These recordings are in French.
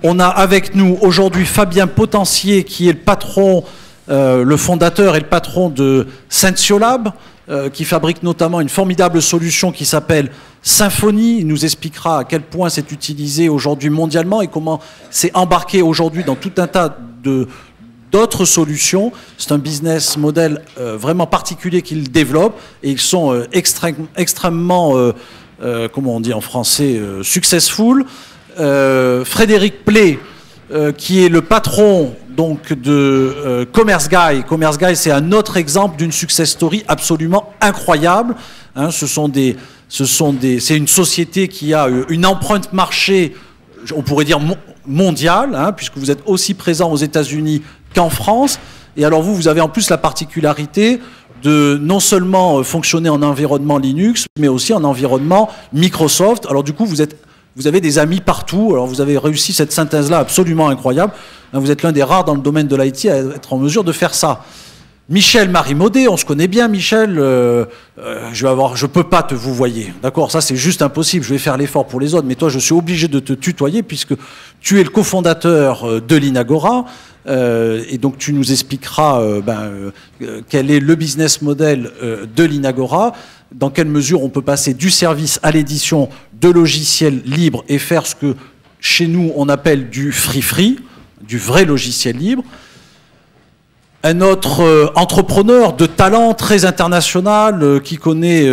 On a avec nous aujourd'hui Fabien Potencier, qui est le patron, le fondateur et le patron de Sentiolab, qui fabrique notamment une formidable solution qui s'appelle Symfony. Il nous expliquera à quel point c'est utilisé aujourd'hui mondialement et comment c'est embarqué aujourd'hui dans tout un tas d'autres solutions. C'est un business model vraiment particulier qu'ils développent et ils sont extrêmement, comment on dit en français, successful. Frédéric Play, qui est le patron donc de Commerce Guy. Commerce Guy, c'est un autre exemple d'une success story absolument incroyable. Hein, c'est une société qui a une empreinte marché, on pourrait dire mondiale, hein, puisque vous êtes aussi présent aux États-Unis qu'en France. Et alors vous avez en plus la particularité de non seulement fonctionner en environnement Linux, mais aussi en environnement Microsoft. Alors du coup, vous avez des amis partout. Alors vous avez réussi cette synthèse-là absolument incroyable. Vous êtes l'un des rares dans le domaine de l'IT à être en mesure de faire ça. Michel Marimaudet, on se connaît bien, Michel. Je peux pas te vous voyer, d'accord? Ça c'est juste impossible. Je vais faire l'effort pour les autres, mais toi je suis obligé de te tutoyer puisque tu es le cofondateur de l'Inagora. Et donc tu nous expliqueras quel est le business model de l'Inagora, dans quelle mesure on peut passer du service à l'édition de logiciels libres et faire ce que chez nous on appelle du free, du vrai logiciel libre. Un autre entrepreneur de talent très international qui connaît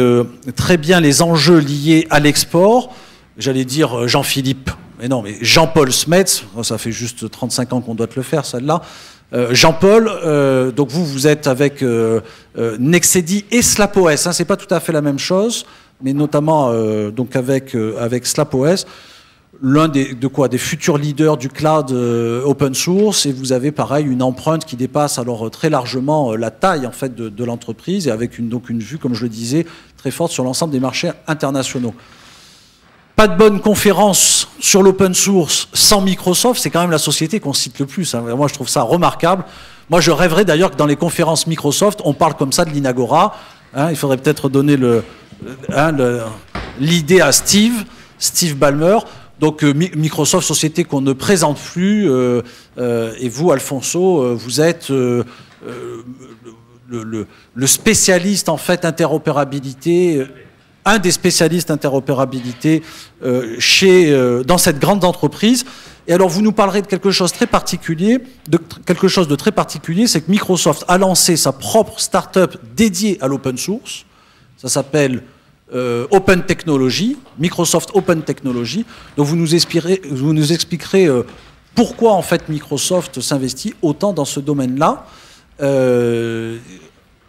très bien les enjeux liés à l'export, j'allais dire Jean-Philippe, mais non, mais Jean-Paul Smets, ça fait juste 35 ans qu'on doit te le faire, celle-là. Jean-Paul, donc vous êtes avec Nexedi et SlapOS, hein, c'est pas tout à fait la même chose, mais notamment donc avec SlapOS, l'un des futurs leaders du cloud open source, et vous avez pareil une empreinte qui dépasse alors très largement la taille en fait de l'entreprise, et avec donc une vue, comme je le disais, très forte sur l'ensemble des marchés internationaux. Pas de bonne conférence sur l'open source sans Microsoft, c'est quand même la société qu'on cite le plus. Hein. Moi, je trouve ça remarquable. Moi, je rêverais d'ailleurs que dans les conférences Microsoft, on parle comme ça de l'Inagora. Hein, il faudrait peut-être donner l'idée à Steve Ballmer. Donc, Microsoft, société qu'on ne présente plus. Et vous, Alfonso, vous êtes le spécialiste, en fait, interopérabilité... un des spécialistes interopérabilité dans cette grande entreprise. Et alors, vous nous parlerez de quelque chose de très particulier, c'est que Microsoft a lancé sa propre start-up dédiée à l'open source. Ça s'appelle Open Technology, Microsoft Open Technology. Donc, vous nous expliquerez pourquoi, en fait, Microsoft s'investit autant dans ce domaine-là,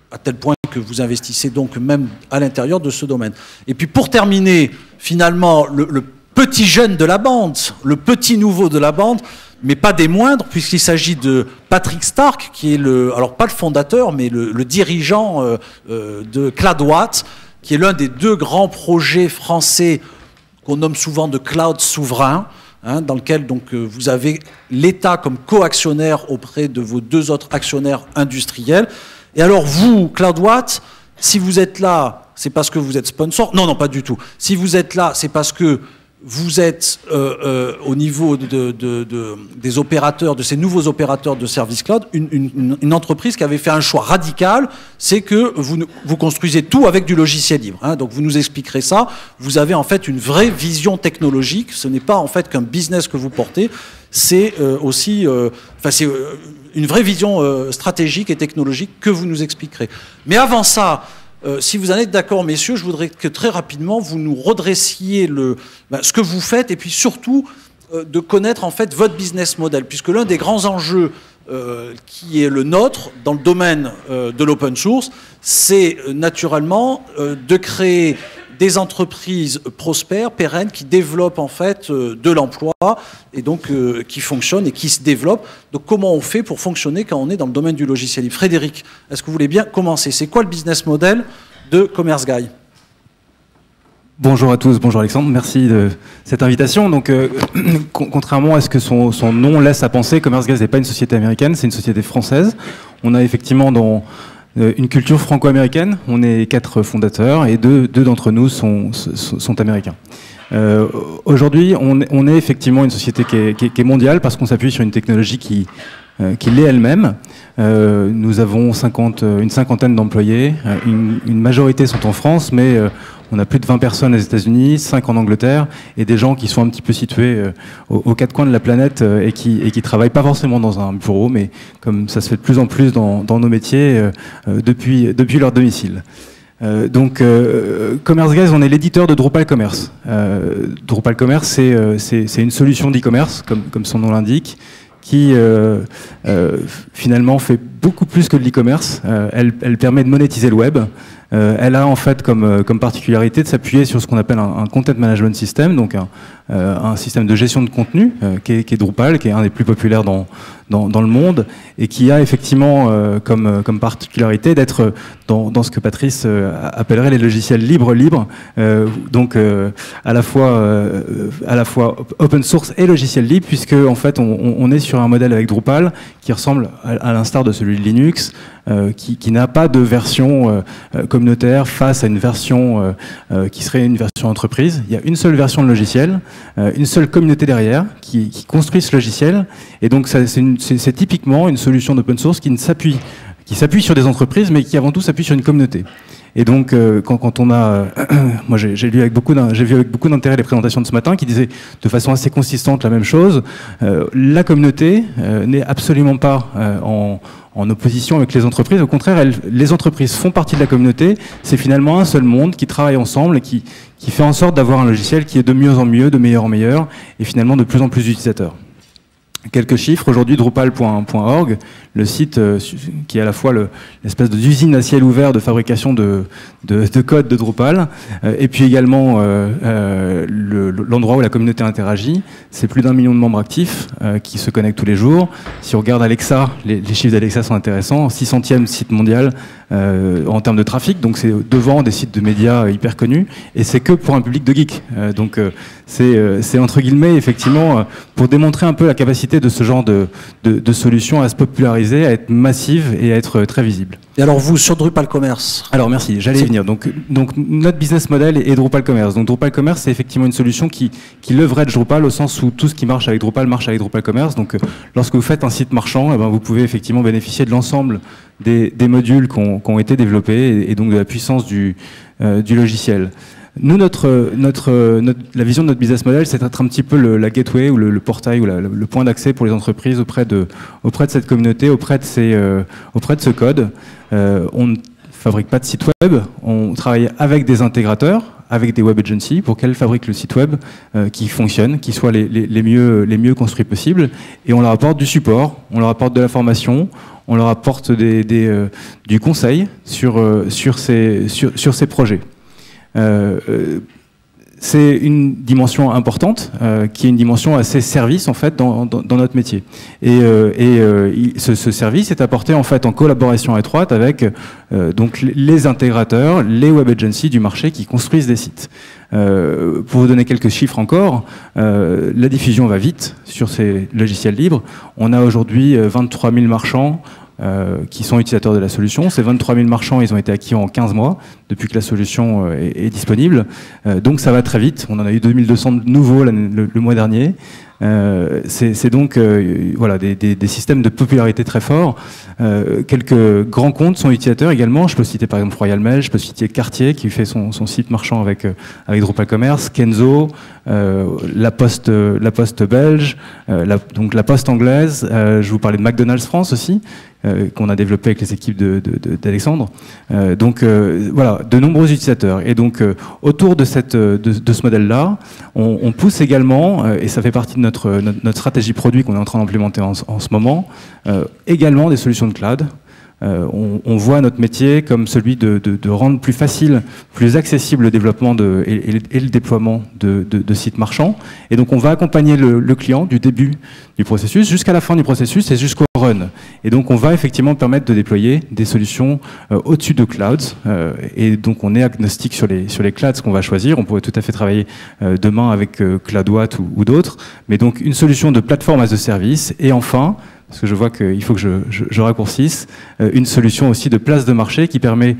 à tel point que vous investissez donc même à l'intérieur de ce domaine. Et puis pour terminer, finalement, le petit jeune de la bande, le petit nouveau de la bande, mais pas des moindres, puisqu'il s'agit de Patrick Stark, qui est alors pas le fondateur, mais le dirigeant de CloudWatt, qui est l'un des deux grands projets français qu'on nomme souvent de cloud souverain, hein, dans lequel donc, vous avez l'État comme co-actionnaire auprès de vos deux autres actionnaires industriels. Et alors vous, CloudWatt, si vous êtes là, c'est parce que vous êtes sponsor? Non, pas du tout. Si vous êtes là, c'est parce que vous êtes au niveau des opérateurs, de ces nouveaux opérateurs de service cloud, une entreprise qui avait fait un choix radical, c'est que vous construisez tout avec du logiciel libre. Hein, donc vous nous expliquerez ça. Vous avez en fait une vraie vision technologique. Ce n'est pas en fait qu'un business que vous portez, c'est aussi... c'est une vraie vision stratégique et technologique que vous nous expliquerez. Mais avant ça, si vous en êtes d'accord, messieurs, je voudrais que très rapidement, vous nous redressiez ce que vous faites et puis surtout de connaître en fait votre business model. Puisque l'un des grands enjeux qui est le nôtre dans le domaine de l'open source, c'est naturellement de créer des entreprises prospères, pérennes, qui développent en fait de l'emploi et donc qui fonctionnent et qui se développent. Donc comment on fait pour fonctionner quand on est dans le domaine du logiciel libre? Frédéric, est-ce que vous voulez bien commencer? C'est quoi le business model de Commerce Guy? Bonjour à tous, bonjour Alexandre, merci de cette invitation. Donc, contrairement à ce que son nom laisse à penser, Commerce Guy n'est pas une société américaine, c'est une société française. On a effectivement dans une culture franco-américaine. On est 4 fondateurs et deux d'entre nous sont américains. Aujourd'hui, on est effectivement une société qui est mondiale parce qu'on s'appuie sur une technologie qui l'est elle-même. Nous avons une cinquantaine d'employés. Une majorité sont en France, mais on a plus de 20 personnes aux États-Unis, 5 en Angleterre, et des gens qui sont un petit peu situés aux 4 coins de la planète et qui travaillent pas forcément dans un bureau, mais comme ça se fait de plus en plus dans nos métiers depuis leur domicile. Commerce Guys, on est l'éditeur de Drupal Commerce. Drupal Commerce, c'est une solution d'e-commerce, comme son nom l'indique, qui finalement fait beaucoup plus que de l'e-commerce. Elle permet de monétiser le web. Elle a en fait comme particularité de s'appuyer sur ce qu'on appelle un content management system, donc un système de gestion de contenu qui est Drupal, qui est un des plus populaires dans le monde, et qui a effectivement comme particularité d'être dans ce que Patrice appellerait les logiciels libres, à la fois open source et logiciel libre, puisque en fait on est sur un modèle avec Drupal qui ressemble à l'instar de celui de Linux, qui n'a pas de version communautaire face à une version qui serait une version entreprise. Il y a une seule version de logiciel, une seule communauté derrière qui construit ce logiciel, et donc c'est typiquement une solution d'open source qui s'appuie sur des entreprises, mais qui avant tout s'appuie sur une communauté. Et donc, quand on a, moi j'ai vu avec beaucoup d'intérêt les présentations de ce matin qui disaient de façon assez consistante la même chose. La communauté n'est absolument pas en opposition avec les entreprises. Au contraire, les entreprises font partie de la communauté. C'est finalement un seul monde qui travaille ensemble et qui fait en sorte d'avoir un logiciel qui est de mieux en mieux, de meilleur en meilleur, et finalement de plus en plus d'utilisateurs. Quelques chiffres. Aujourd'hui, Drupal.org, le site qui est à la fois l'espèce d'usine à ciel ouvert de fabrication de code de Drupal, et puis également l'endroit où la communauté interagit. C'est plus d'1 million de membres actifs qui se connectent tous les jours. Si on regarde Alexa, les chiffres d'Alexa sont intéressants. 600e site mondial en termes de trafic, donc c'est devant des sites de médias hyper connus, et c'est que pour un public de geeks. C'est entre guillemets effectivement pour démontrer un peu la capacité de ce genre de solutions à se populariser, à être massive et à être très visible. Et alors vous, sur Drupal Commerce? Alors merci, j'allais y venir. Donc notre business model est Drupal Commerce. Donc Drupal Commerce, c'est effectivement une solution qui leverage Drupal au sens où tout ce qui marche avec Drupal marche avec Drupal Commerce. Donc lorsque vous faites un site marchand, eh ben, vous pouvez effectivement bénéficier de l'ensemble des modules qui ont été développés et donc de la puissance du logiciel. Nous, la vision de notre business model, c'est d'être un petit peu la gateway ou le portail ou le point d'accès pour les entreprises auprès de cette communauté, auprès de ce code. On ne fabrique pas de site web, on travaille avec des intégrateurs, avec des web agencies pour qu'elles fabriquent le site web qui fonctionne, qui soit les mieux construits possibles, et on leur apporte du support, on leur apporte de la formation, on leur apporte du conseil sur ces projets. C'est une dimension importante, qui est une dimension assez service en fait dans notre métier. Et ce service est apporté en fait en collaboration étroite avec donc les intégrateurs, les web agencies du marché qui construisent des sites. Pour vous donner quelques chiffres encore, la diffusion va vite sur ces logiciels libres. On a aujourd'hui 23 000 marchands qui sont utilisateurs de la solution. Ces 23 000 marchands, ils ont été acquis en 15 mois, depuis que la solution est disponible. Donc ça va très vite. On en a eu 2200 de nouveaux le mois dernier. C'est donc voilà, des systèmes de popularité très forts. Quelques grands comptes sont utilisateurs également. Je peux citer par exemple Royal Mail, je peux citer Cartier qui fait son site marchand avec Drupal Commerce, Kenzo, la Poste belge, donc la Poste anglaise. Je vous parlais de McDonald's France aussi, qu'on a développé avec les équipes d'Alexandre. Voilà, de nombreux utilisateurs. Et donc autour de ce modèle-là, on pousse également, et ça fait partie de notre stratégie produit qu'on est en train d'implémenter en ce moment, également des solutions de cloud. On voit notre métier comme celui de rendre plus facile, plus accessible le développement et le déploiement de sites marchands. Et donc on va accompagner le client du début du processus jusqu'à la fin du processus et jusqu'au run. Et donc on va effectivement permettre de déployer des solutions au-dessus de clouds. Et donc on est agnostique sur les clouds qu'on va choisir. On pourrait tout à fait travailler demain avec CloudWatt ou d'autres. Mais donc une solution de plateforme as a service. Et enfin, parce que je vois qu'il faut que je raccourcisse, une solution aussi de place de marché qui permet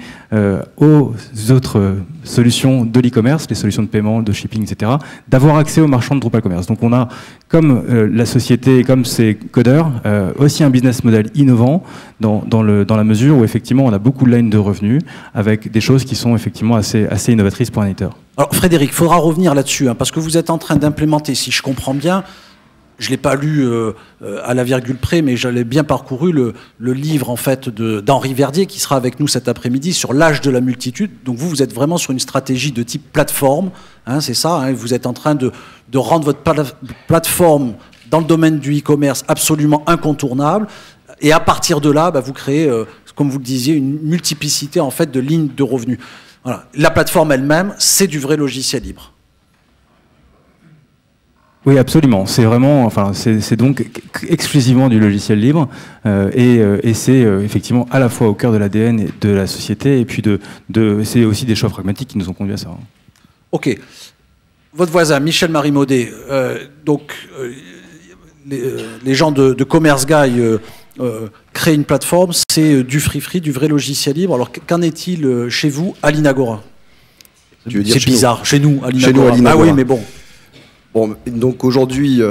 aux autres solutions de l'e-commerce, les solutions de paiement, de shipping, etc., d'avoir accès aux marchands de Drupal Commerce. Donc on a, comme la société, comme ses codeurs, aussi un business model innovant dans la mesure où effectivement on a beaucoup de lignes de revenus avec des choses qui sont effectivement assez innovatrices pour un éditeur. Alors Frédéric, il faudra revenir là-dessus, hein, parce que vous êtes en train d'implémenter, si je comprends bien, je ne l'ai pas lu à la virgule près, mais j'avais bien parcouru le livre en fait, d'Henri Verdier, qui sera avec nous cet après-midi, sur l'âge de la multitude. Donc vous êtes vraiment sur une stratégie de type plateforme, hein, c'est ça, hein, vous êtes en train de rendre votre plateforme dans le domaine du e-commerce absolument incontournable, et à partir de là, vous créez, comme vous le disiez, une multiplicité en fait, de lignes de revenus. Voilà. La plateforme elle-même, c'est du vrai logiciel libre. Oui, absolument. C'est vraiment, enfin, c'est donc exclusivement du logiciel libre et c'est effectivement à la fois au cœur de l'ADN de la société et puis c'est aussi des choix pragmatiques qui nous ont conduit à ça. Ok. Votre voisin, Michel Marimaudet, les gens de Commerce Guy créent une plateforme, c'est du free, du vrai logiciel libre. Alors qu'en est-il chez vous à l'Inagora? C'est bizarre, chez nous à l'Inagora. Ah oui, mais bon. Bon, donc aujourd'hui,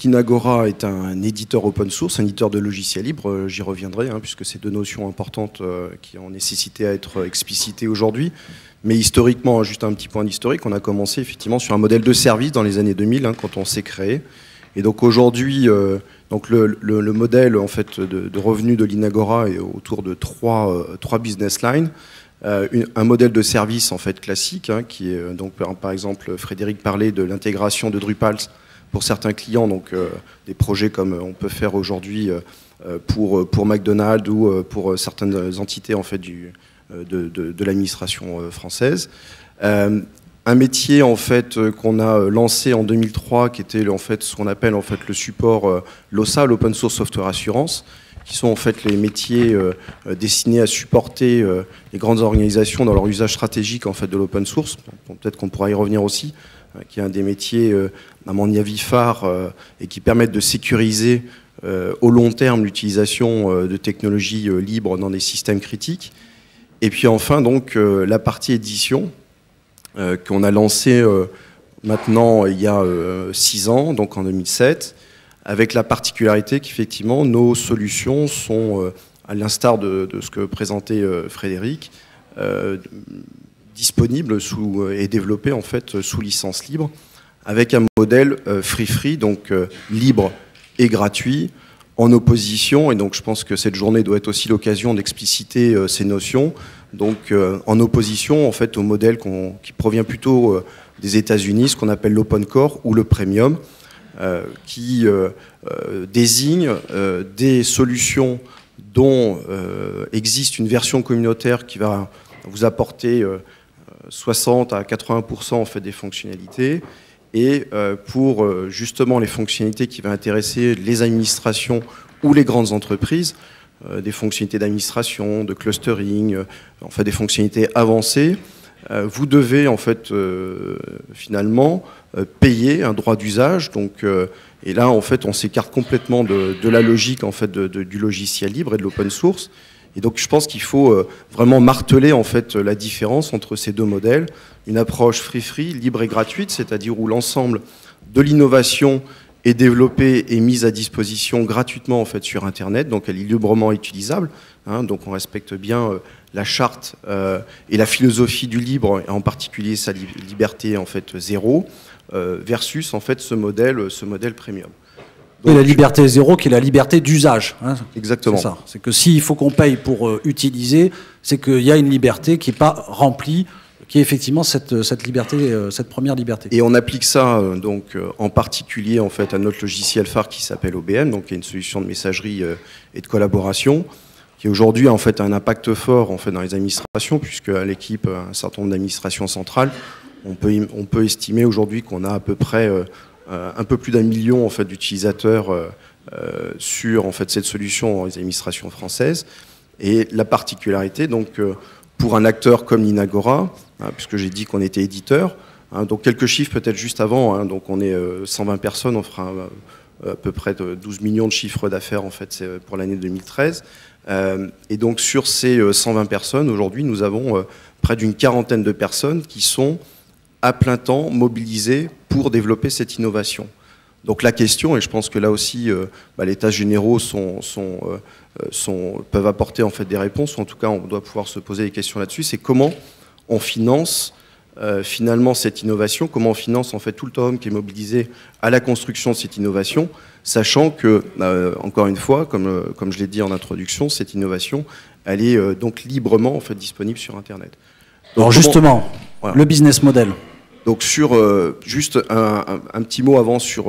l'Inagora est un éditeur open source, un éditeur de logiciels libres, j'y reviendrai, hein, puisque c'est deux notions importantes qui ont nécessité à être explicitées aujourd'hui. Mais historiquement, juste un petit point d'historique, on a commencé effectivement sur un modèle de service dans les années 2000, hein, quand on s'est créé. Et donc aujourd'hui, le modèle en fait, de revenus de l'Inagora est autour de trois business lines. Un modèle de service en fait classique, hein, qui est donc par exemple Frédéric parlait de l'intégration de Drupal pour certains clients, donc des projets comme on peut faire aujourd'hui pour McDonald's ou pour certaines entités en fait de l'administration française. Un métier en fait qu'on a lancé en 2003, qui était en fait ce qu'on appelle en fait le support l'OSA, l'Open Source Software Assurance, qui sont en fait les métiers destinés à supporter les grandes organisations dans leur usage stratégique en fait de l'open source. Peut-être qu'on pourra y revenir aussi, qui est un des métiers, à mon avis, phare et qui permettent de sécuriser au long terme l'utilisation de technologies libres dans des systèmes critiques. Et puis enfin donc la partie édition qu'on a lancée maintenant il y a 6 ans, donc en 2007. Avec la particularité qu'effectivement, nos solutions sont, à l'instar de ce que présentait Frédéric, disponibles et développées en fait, sous licence libre, avec un modèle free, donc libre et gratuit, en opposition, et donc je pense que cette journée doit être aussi l'occasion d'expliciter ces notions, donc en opposition en fait, au modèle qui provient plutôt des États-Unis, ce qu'on appelle l'open core ou le premium, qui désigne des solutions dont existe une version communautaire qui va vous apporter 60 à 80% en fait des fonctionnalités, et pour justement les fonctionnalités qui vont intéresser les administrations ou les grandes entreprises, des fonctionnalités d'administration, de clustering, enfin des fonctionnalités avancées, vous devez en fait finalement payer un droit d'usage. Donc, et là en fait on s'écarte complètement de la logique en fait du logiciel libre et de l'open source. Et donc je pense qu'il faut vraiment marteler en fait la différence entre ces deux modèles, une approche free, libre et gratuite, c'est-à-dire où l'ensemble de l'innovation est développée et mise à disposition gratuitement en fait sur Internet, donc elle est librement utilisable, hein, donc on respecte bien la charte et la philosophie du libre, et en particulier sa liberté en fait zéro, versus en fait ce modèle premium. Donc, et la liberté zéro qui est la liberté d'usage. Hein. Exactement. C'est ça. C'est que s'il faut qu'on paye pour utiliser, c'est qu'il y a une liberté qui n'est pas remplie, qui est effectivement cette liberté, cette première liberté. Et on applique ça donc en particulier en fait à notre logiciel phare qui s'appelle OBM, donc qui est une solution de messagerie et de collaboration, qui aujourd'hui en fait a un impact fort en fait dans les administrations, puisque à l'équipe un certain nombre d'administrations centrales, on peut estimer aujourd'hui qu'on a à peu près un peu plus d'1 million en fait d'utilisateurs sur en fait cette solution dans les administrations françaises. Et la particularité donc pour un acteur comme l'Inagora, hein, puisque j'ai dit qu'on était éditeur, hein, donc quelques chiffres peut-être juste avant, hein, donc on est 120 personnes, on fera à peu près de 12 millions de chiffres d'affaires en fait pour l'année 2013. Et donc sur ces 120 personnes, aujourd'hui, nous avons près d'une quarantaine de personnes qui sont à plein temps mobilisées pour développer cette innovation. Donc la question, et je pense que là aussi les États généraux peuvent apporter en fait des réponses, ou en tout cas on doit pouvoir se poser des questions là-dessus, c'est comment on finance finalement cette innovation, comment on finance en fait tout le temps qui est mobilisé à la construction de cette innovation, sachant que, encore une fois, comme je l'ai dit en introduction, cette innovation, elle est donc librement en fait disponible sur Internet. Donc, alors justement, voilà. Le business model. Donc sur juste un petit mot avant sur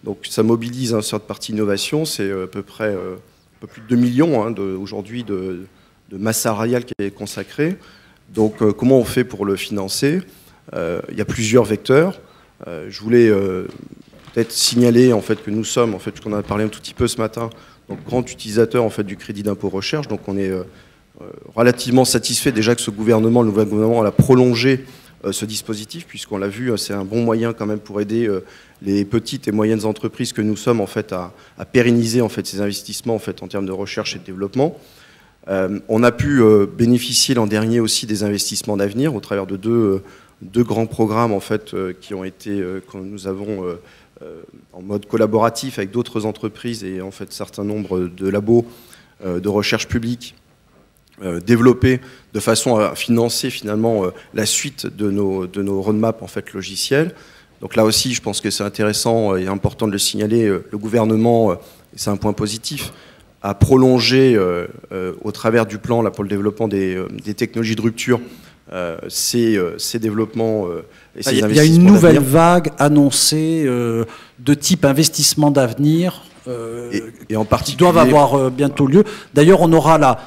donc ça mobilise cette partie innovation, c'est à peu près un peu plus de 2 millions aujourd'hui de masse salariale qui est consacrée. Donc comment on fait pour le financer? Il y a plusieurs vecteurs. Je voulais peut-être signaler en fait que nous sommes, en fait, puisqu'on en a parlé un tout petit peu ce matin, donc grand utilisateur en fait du crédit d'impôt recherche. Donc on est relativement satisfait déjà que le nouveau gouvernement l'a prolongé ce dispositif, puisqu'on l'a vu, c'est un bon moyen quand même pour aider les petites et moyennes entreprises que nous sommes en fait à pérenniser en fait ces investissements en fait en termes de recherche et de développement. On a pu bénéficier l'an dernier aussi des investissements d'avenir au travers de deux grands programmes en fait que nous avons en mode collaboratif avec d'autres entreprises et en fait certain nombre de labos de recherche publique développés de façon à financer finalement la suite de nos roadmaps en fait logiciels. Donc là aussi, je pense que c'est intéressant et important de le signaler. Le gouvernement, et c'est un point positif, a prolongé au travers du plan là, pour le développement des technologies de rupture ces développements et ces investissements. Il y a une nouvelle vague annoncée de type investissement d'avenir et en particulier, qui doivent avoir bientôt lieu. D'ailleurs, on aura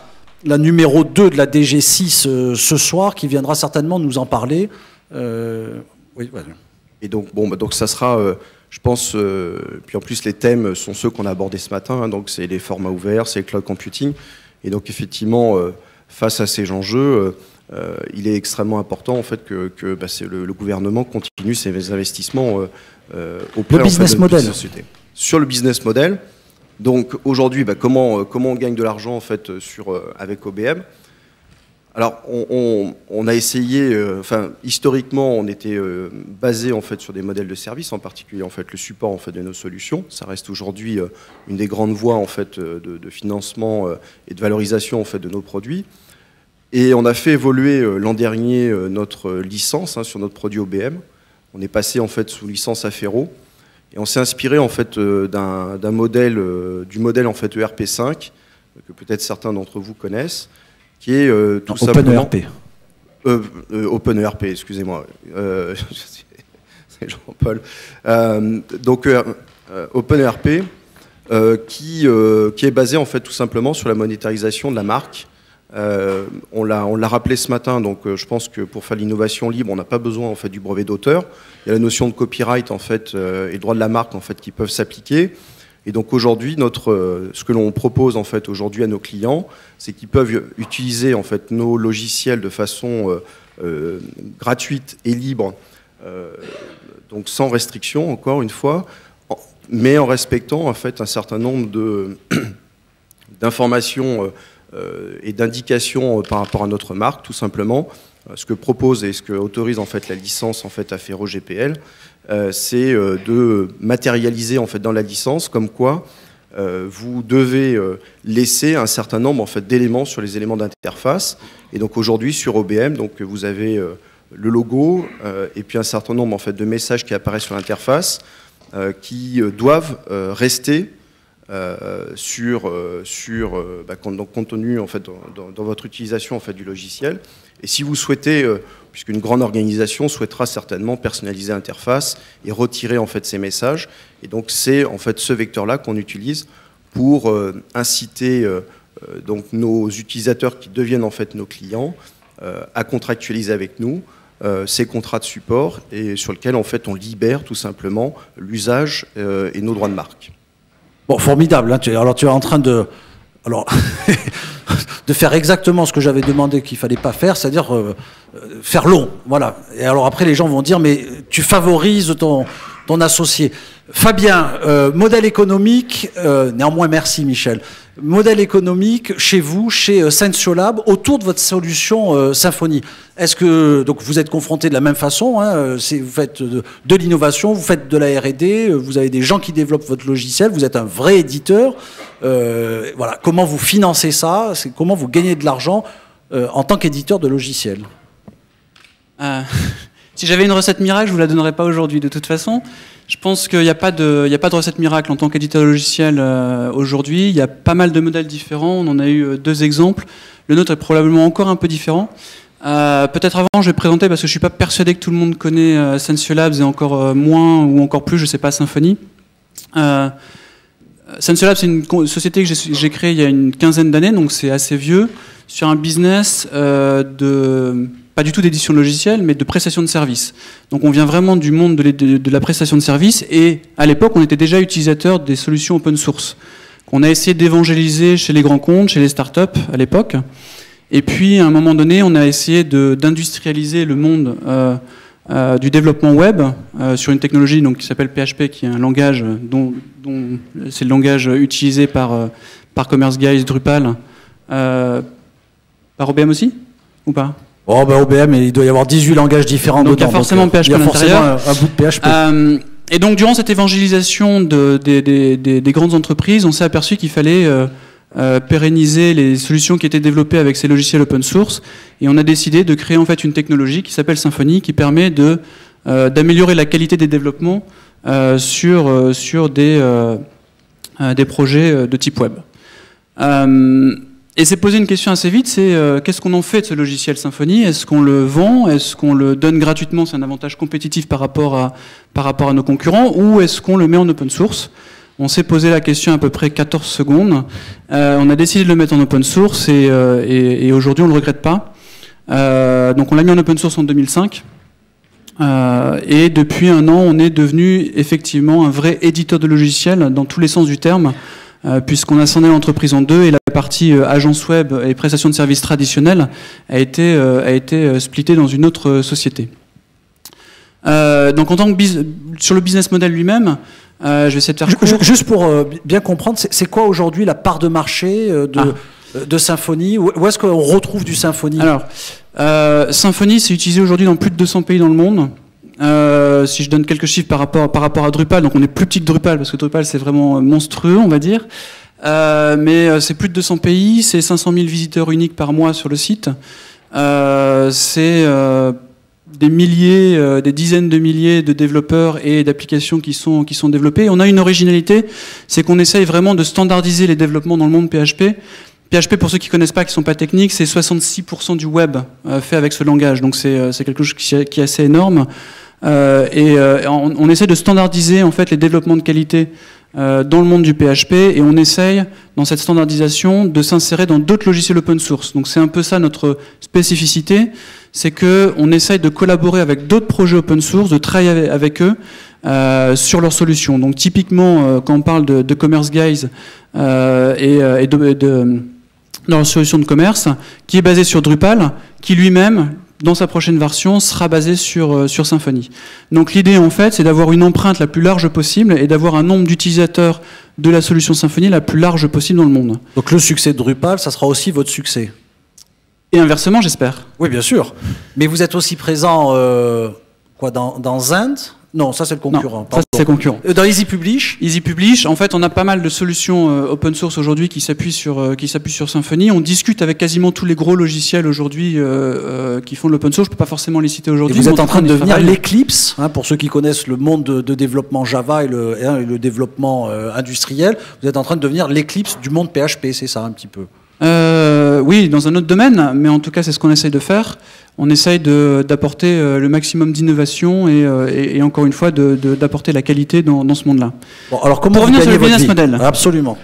la numéro 2 de la DG6 ce soir, qui viendra certainement nous en parler. Oui, voilà. Et donc, donc ça sera, je pense, puis en plus les thèmes sont ceux qu'on a abordés ce matin, donc c'est les formats ouverts, c'est le cloud computing. Et donc effectivement, face à ces enjeux, il est extrêmement important en fait que le gouvernement continue ses investissements auprès le business model. De la société. Sur le business model. Donc aujourd'hui, comment on gagne de l'argent en fait avec OBM? Alors on a essayé, historiquement on était basé en fait sur des modèles de services, en particulier en fait le support en fait de nos solutions. Ça reste aujourd'hui une des grandes voies en fait de financement et de valorisation en fait de nos produits. Et on a fait évoluer l'an dernier notre licence sur notre produit OBM. On est passé en fait sous licence Affero. Et on s'est inspiré en fait du modèle en fait ERP5 que peut-être certains d'entre vous connaissent, qui est tout simplement OpenERP, excusez-moi, c'est Jean-Paul. Donc OpenERP qui est basé en fait tout simplement sur la monétarisation de la marque. On l'a rappelé ce matin, donc je pense que pour faire l'innovation libre, on n'a pas besoin en fait du brevet d'auteur. Il y a la notion de copyright en fait et le droit de la marque en fait qui peuvent s'appliquer. Et donc aujourd'hui, ce que l'on propose en fait aujourd'hui à nos clients, c'est qu'ils peuvent utiliser en fait nos logiciels de façon gratuite et libre, donc sans restriction encore une fois, mais en respectant en fait un certain nombre d'informations et d'indications par rapport à notre marque, tout simplement. Ce que propose et ce que autorise en fait la licence en fait Affero GPL, c'est de matérialiser en fait dans la licence comme quoi vous devez laisser un certain nombre en fait d'éléments sur les éléments d'interface. Et donc aujourd'hui sur OBM, donc vous avez le logo et puis un certain nombre en fait de messages qui apparaissent sur l'interface qui doivent rester compte tenu en fait dans votre utilisation en fait du logiciel. Et si vous souhaitez, puisqu'une grande organisation souhaitera certainement personnaliser l'interface et retirer en fait ces messages, et donc c'est en fait ce vecteur-là qu'on utilise pour inciter donc nos utilisateurs qui deviennent en fait nos clients à contractualiser avec nous ces contrats de support et sur lesquels en fait on libère tout simplement l'usage et nos droits de marque. Bon, formidable. Hein, alors tu es en train de faire exactement ce que j'avais demandé qu'il fallait pas faire, c'est-à-dire faire long. Voilà. Et alors après les gens vont dire mais tu favorises ton associé. Fabien, modèle économique, néanmoins merci Michel, modèle économique chez vous, chez Sentiolab, autour de votre solution Symfony. Est-ce que donc vous êtes confronté de la même façon, hein, vous faites de l'innovation, vous faites de la R&D, vous avez des gens qui développent votre logiciel, vous êtes un vrai éditeur. Voilà, comment vous financez ça, comment vous gagnez de l'argent en tant qu'éditeur de logiciels? Si j'avais une recette miracle, je vous la donnerais pas aujourd'hui de toute façon. Je pense qu'il n'y a pas de recette miracle en tant qu'éditeur de logiciel aujourd'hui. Il y a pas mal de modèles différents. On en a eu 2 exemples. Le nôtre est probablement encore un peu différent. Peut-être avant, je vais présenter, parce que je suis pas persuadé que tout le monde connaît Sentiolab et encore moins ou encore plus, je sais pas, Symfony. Sentiolab, c'est une société que j'ai créée il y a une 15aine d'années, donc c'est assez vieux, sur un business pas du tout d'édition de logiciels, mais de prestation de services. Donc on vient vraiment du monde de la prestation de services, et à l'époque, on était déjà utilisateur des solutions open source, qu'on a essayé d'évangéliser chez les grands comptes, chez les startups à l'époque. Et puis, à un moment donné, on a essayé d'industrialiser le monde du développement web sur une technologie donc, qui s'appelle PHP, qui est un langage dont c'est le langage utilisé par Commerce Guys, Drupal, par OBM aussi, ou pas? Oh, bah OBM, il doit y avoir 18 langages différents donc, dedans. Il y a forcément PHP à l'intérieur. Il y a forcément un bout de PHP. Et donc, durant cette évangélisation des grandes entreprises, on s'est aperçu qu'il fallait pérenniser les solutions qui étaient développées avec ces logiciels open source. Et on a décidé de créer en fait une technologie qui s'appelle Symfony, qui permet d'améliorer la qualité des développements sur des projets de type web. Et c'est posé une question assez vite, c'est qu'est-ce qu'on en fait de ce logiciel Symfony? Est-ce qu'on le vend? Est-ce qu'on le donne gratuitement? C'est un avantage compétitif par rapport à nos concurrents, ou est-ce qu'on le met en open source? On s'est posé la question à peu près 14 secondes. On a décidé de le mettre en open source et aujourd'hui on ne le regrette pas. Donc on l'a mis en open source en 2005. Et depuis un an, on est devenu effectivement un vrai éditeur de logiciels dans tous les sens du terme, puisqu'on a scindé l'entreprise en deux et la partie agence web et prestation de services traditionnelle a été splittée dans une autre société. Donc en tant que sur le business model lui-même, je vais essayer de faire court. Juste pour bien comprendre, c'est quoi aujourd'hui la part de marché de Symfony? Où est-ce qu'on retrouve du Symfony? Alors, Symfony, c'est utilisé aujourd'hui dans plus de 200 pays dans le monde. Si je donne quelques chiffres par rapport à Drupal, donc on est plus petit que Drupal, parce que Drupal c'est vraiment monstrueux, on va dire. Mais c'est plus de 200 pays, c'est 500 000 visiteurs uniques par mois sur le site. C'est des milliers, des dizaines de milliers de développeurs et d'applications qui sont développées. On a une originalité, c'est qu'on essaye vraiment de standardiser les développements dans le monde PHP. PHP, pour ceux qui ne connaissent pas, qui ne sont pas techniques, c'est 66% du web fait avec ce langage. Donc c'est quelque chose qui est assez énorme. On essaie de standardiser en fait les développements de qualité dans le monde du PHP, et on essaye, dans cette standardisation, de s'insérer dans d'autres logiciels open source. Donc c'est un peu ça notre spécificité, c'est qu'on essaye de collaborer avec d'autres projets open source, de travailler avec eux sur leurs solutions. Donc typiquement, quand on parle de Commerce Guys dans leur solution de commerce, qui est basée sur Drupal, qui lui-même, dans sa prochaine version, sera basé sur Symfony. Donc l'idée, en fait, c'est d'avoir une empreinte la plus large possible et d'avoir un nombre d'utilisateurs de la solution Symfony la plus large possible dans le monde. Donc le succès de Drupal, ça sera aussi votre succès? Et inversement, j'espère. Oui, bien sûr. Mais vous êtes aussi présent dans Zend? Non, ça c'est le concurrent. Non, ça c'est le concurrent. Dans Easy Publish? Easy Publish, en fait, on a pas mal de solutions open source aujourd'hui qui s'appuient sur Symfony. On discute avec quasiment tous les gros logiciels aujourd'hui qui font de l'open source. Je peux pas forcément les citer aujourd'hui. Vous êtes en train de devenir l'Eclipse, pour ceux qui connaissent le monde de développement Java et le développement industriel. Vous êtes en train de devenir l'Eclipse du monde PHP, c'est ça un petit peu? Oui, dans un autre domaine, mais en tout cas c'est ce qu'on essaye de faire. On essaye d'apporter le maximum d'innovation et encore une fois d'apporter la qualité dans ce monde-là. Bon, alors comment pour revenir sur le business vie model? Absolument.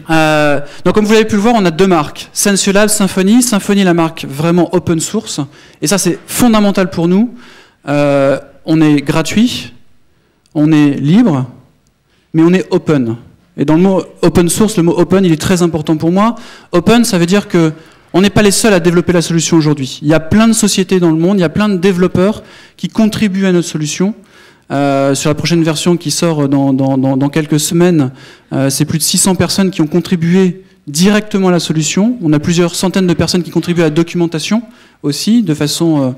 Donc comme vous l'avez pu le voir, on a deux marques, Sentiolab, Symfony. Symfony, la marque vraiment open source, et ça c'est fondamental pour nous. On est gratuit, on est libre, mais on est open. Et dans le mot open source, le mot open, il est très important pour moi. Open, ça veut dire que on n'est pas les seuls à développer la solution aujourd'hui. Il y a plein de sociétés dans le monde, il y a plein de développeurs qui contribuent à notre solution. Sur la prochaine version qui sort dans quelques semaines, c'est plus de 600 personnes qui ont contribué directement à la solution. On a plusieurs centaines de personnes qui contribuent à la documentation aussi, de façon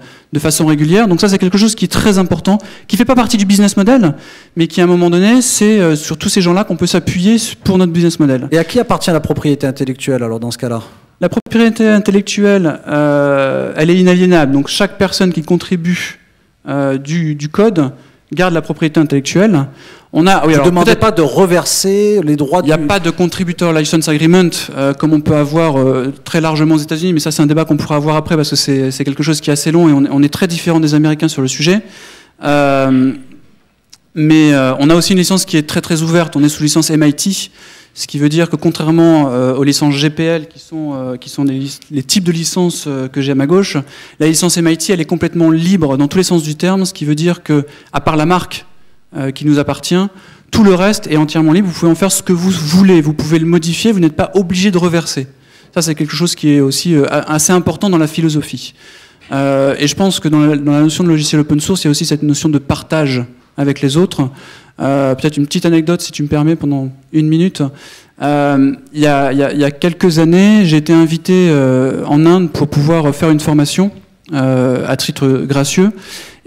régulière. Donc ça, c'est quelque chose qui est très important, qui ne fait pas partie du business model, mais qui, à un moment donné, c'est sur tous ces gens-là qu'on peut s'appuyer pour notre business model. Et à qui appartient la propriété intellectuelle, alors, dans ce cas-là? La propriété intellectuelle, elle est inaliénable. Donc chaque personne qui contribue du code garde la propriété intellectuelle. Vous ne demandez pas de reverser les droits. Il n'y a pas de contributor license agreement comme on peut avoir très largement aux États-Unis, mais ça c'est un débat qu'on pourra avoir après parce que c'est quelque chose qui est assez long et on est très différent des Américains sur le sujet. Mais on a aussi une licence qui est très très ouverte. On est sous licence MIT, ce qui veut dire que contrairement aux licences GPL qui sont les types de licences que j'ai à ma gauche, la licence MIT elle est complètement libre dans tous les sens du terme, ce qui veut dire que à part la marque qui nous appartient, tout le reste est entièrement libre, vous pouvez en faire ce que vous voulez, vous pouvez le modifier, vous n'êtes pas obligé de reverser. Ça c'est quelque chose qui est aussi assez important dans la philosophie. Et je pense que dans la notion de logiciel open source, il y a aussi cette notion de partage avec les autres. Peut-être une petite anecdote si tu me permets pendant une minute. Il y a quelques années, j'ai été invité en Inde pour pouvoir faire une formation à titre gracieux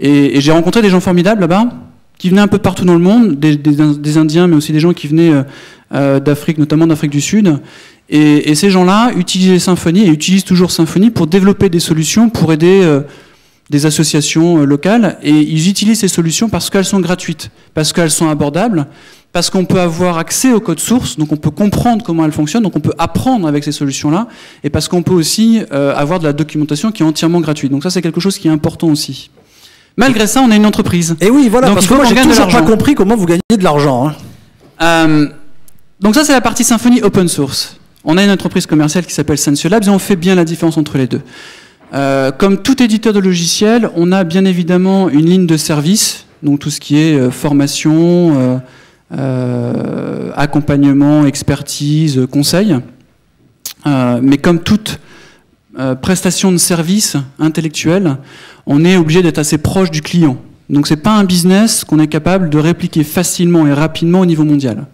et j'ai rencontré des gens formidables là-bas qui venaient un peu partout dans le monde, des Indiens mais aussi des gens qui venaient d'Afrique, notamment d'Afrique du Sud. Et ces gens-là utilisaient Symfony et utilisent toujours Symfony pour développer des solutions pour aider des associations locales, et ils utilisent ces solutions parce qu'elles sont gratuites, parce qu'elles sont abordables, parce qu'on peut avoir accès au code source, donc on peut comprendre comment elles fonctionnent, donc on peut apprendre avec ces solutions-là, et parce qu'on peut aussi avoir de la documentation qui est entièrement gratuite. Donc ça, c'est quelque chose qui est important aussi. Malgré ça, on a une entreprise. Et oui, voilà, donc parce que moi, j'ai toujours pas compris comment vous gagnez de l'argent. Donc ça, c'est la partie Symfony open source. On a une entreprise commerciale qui s'appelle Sensiolabs, et on fait bien la différence entre les deux. Comme tout éditeur de logiciels, on a bien évidemment une ligne de service, donc tout ce qui est formation, accompagnement, expertise, conseil. Mais comme toute prestation de service intellectuel, on est obligé d'être assez proche du client. Donc c'est pas un business qu'on est capable de répliquer facilement et rapidement au niveau mondial.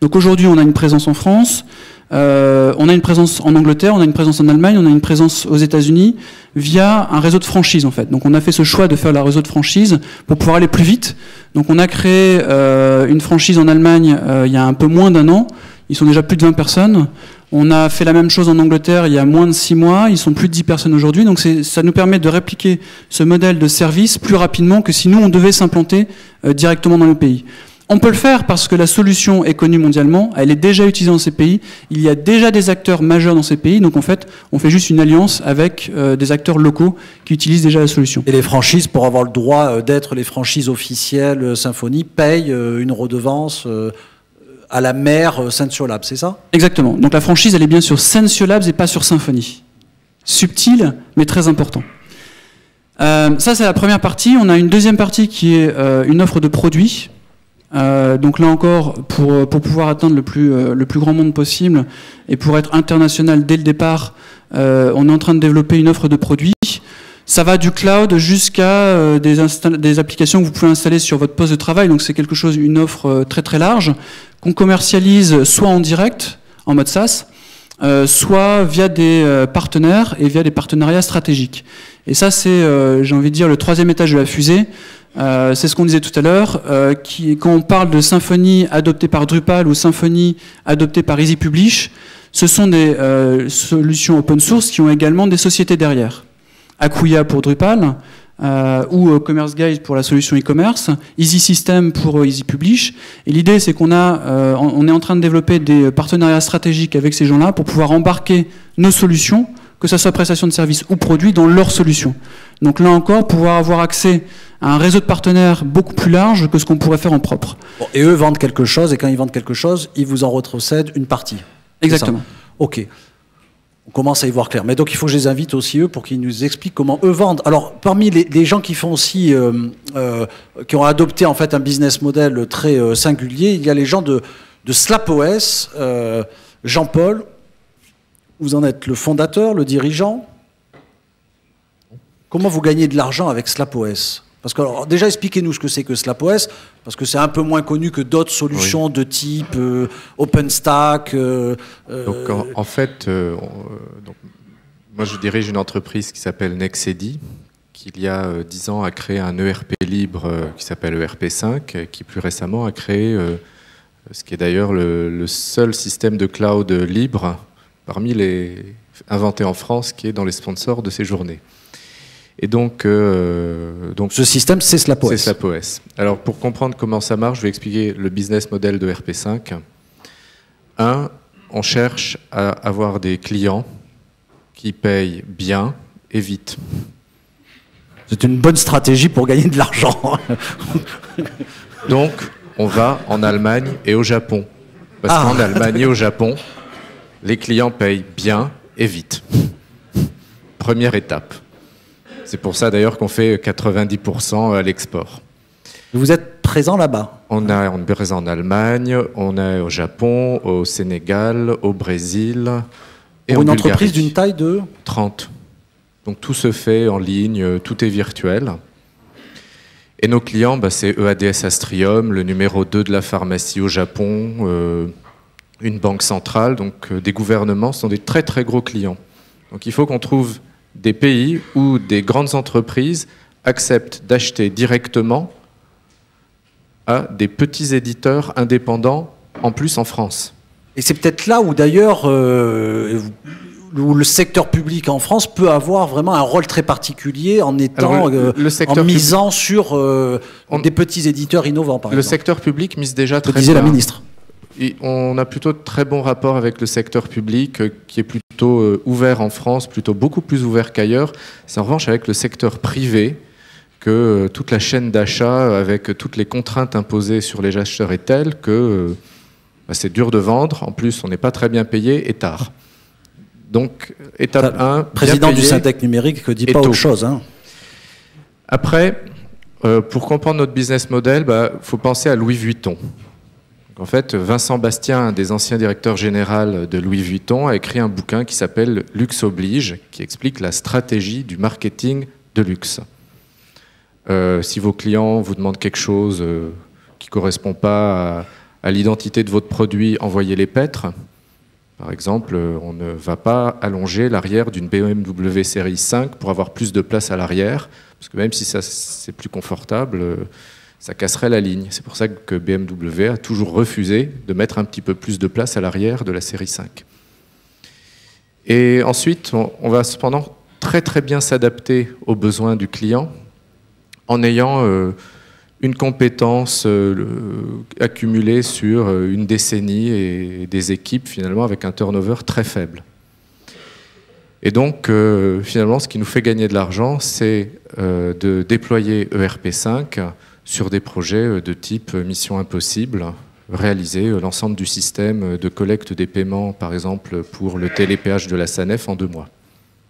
Donc aujourd'hui, on a une présence en France. On a une présence en Angleterre, on a une présence en Allemagne, on a une présence aux États-Unis via un réseau de franchise en fait. Donc on a fait ce choix de faire le réseau de franchise pour pouvoir aller plus vite. Donc on a créé une franchise en Allemagne il y a un peu moins d'un an. Ils sont déjà plus de 20 personnes. On a fait la même chose en Angleterre il y a moins de 6 mois. Ils sont plus de 10 personnes aujourd'hui. Donc ça nous permet de répliquer ce modèle de service plus rapidement que si nous on devait s'implanter directement dans le pays. On peut le faire parce que la solution est connue mondialement, elle est déjà utilisée dans ces pays, il y a déjà des acteurs majeurs dans ces pays, donc en fait, on fait juste une alliance avec des acteurs locaux qui utilisent déjà la solution. Et les franchises, pour avoir le droit d'être les franchises officielles Symfony, payent une redevance à la mère Sensiolabs, c'est ça? Exactement. Donc la franchise, elle est bien sur Sensiolabs et pas sur Symfony. Subtil, mais très important. Ça, c'est la première partie. On a une deuxième partie qui est une offre de produits. Donc là encore, pour pouvoir atteindre le plus grand monde possible et pour être international dès le départ, on est en train de développer une offre de produits. Ça va du cloud jusqu'à des applications que vous pouvez installer sur votre poste de travail. Donc c'est quelque chose, une offre très très large qu'on commercialise soit en direct, en mode SaaS, soit via des partenaires et via des partenariats stratégiques. Et ça c'est, j'ai envie de dire, le troisième étage de la fusée. C'est ce qu'on disait tout à l'heure, quand on parle de Symfony adopté par Drupal ou Symfony adopté par Easy Publish, ce sont des solutions open source qui ont également des sociétés derrière. Acquia pour Drupal, ou Commerce Guide pour la solution e-commerce, Easy System pour Easy Publish. Et l'idée, c'est qu'on on est en train de développer des partenariats stratégiques avec ces gens-là pour pouvoir embarquer nos solutions, que ce soit prestation de services ou produits, dans leurs solutions. Donc là encore, pouvoir avoir accès à un réseau de partenaires beaucoup plus large que ce qu'on pourrait faire en propre. Bon, et eux vendent quelque chose, et quand ils vendent quelque chose, ils vous en retrocèdent une partie. Exactement. Ok. On commence à y voir clair. Mais donc il faut que je les invite aussi, eux, pour qu'ils nous expliquent comment eux vendent. Alors, parmi les gens qui font aussi, qui ont adopté en fait un business model très singulier, il y a les gens de SlapOS. Jean-Paul, vous en êtes le fondateur, le dirigeant. Comment vous gagnez de l'argent avec SlapOS? Parce que alors, déjà, expliquez-nous ce que c'est que SlapOS, parce que c'est un peu moins connu que d'autres solutions de type OpenStack. Donc en fait, moi je dirige une entreprise qui s'appelle Nexedi, qui il y a 10 ans a créé un ERP libre qui s'appelle ERP5, qui plus récemment a créé ce qui est d'ailleurs le seul système de cloud libre parmi les inventés en France, qui est dans les sponsors de ces journées. Et donc ce système, c'est SlapOS. C'est SlapOS. Alors pour comprendre comment ça marche, je vais expliquer le business model de ERP5. On cherche à avoir des clients qui payent bien et vite. C'est une bonne stratégie pour gagner de l'argent. Donc, on va en Allemagne et au Japon. Parce qu'en Allemagne et au Japon, les clients payent bien et vite. Première étape. C'est pour ça d'ailleurs qu'on fait 90% à l'export. Vous êtes présent là-bas? On est présent en Allemagne, on est au Japon, au Sénégal, au Brésil et pour en une Bulgarie. Entreprise d'une taille de 30. Donc tout se fait en ligne, tout est virtuel. Et nos clients, c'est EADS Astrium, le numéro 2 de la pharmacie au Japon, une banque centrale, donc des gouvernements sont des très très gros clients. Donc il faut qu'on trouve des pays où des grandes entreprises acceptent d'acheter directement à des petits éditeurs indépendants, en plus en France. Et c'est peut-être là où d'ailleurs où le secteur public en France peut avoir vraiment un rôle très particulier en étant en misant sur des petits éditeurs innovants, par exemple. Le secteur public mise déjà très bien. Disait la ministre. Et on a plutôt de très bons rapports avec le secteur public qui est plutôt ouvert en France, plutôt beaucoup plus ouvert qu'ailleurs. C'est en revanche avec le secteur privé que toute la chaîne d'achat, avec toutes les contraintes imposées sur les acheteurs, est telle que c'est dur de vendre. En plus, on n'est pas très bien payé et tard. Donc, étape 1, président du Syntec numérique ne dit pas autre chose. Hein. Après, pour comprendre notre business model, faut penser à Louis Vuitton. Donc, en fait, Vincent Bastien, un des anciens directeurs généraux de Louis Vuitton, a écrit un bouquin qui s'appelle Luxe oblige, qui explique la stratégie du marketing de luxe. Si vos clients vous demandent quelque chose qui ne correspond pas à l'identité de votre produit, envoyez-les paître. Par exemple, on ne va pas allonger l'arrière d'une BMW série 5 pour avoir plus de place à l'arrière, parce que même si c'est plus confortable, ça casserait la ligne. C'est pour ça que BMW a toujours refusé de mettre un petit peu plus de place à l'arrière de la série 5. Et ensuite, on va cependant très très bien s'adapter aux besoins du client en ayant une compétence accumulée sur une décennie et des équipes finalement avec un turnover très faible. Et donc finalement ce qui nous fait gagner de l'argent, c'est de déployer ERP5 sur des projets de type Mission Impossible, réaliser l'ensemble du système de collecte des paiements par exemple pour le télépéage de la SANEF en 2 mois.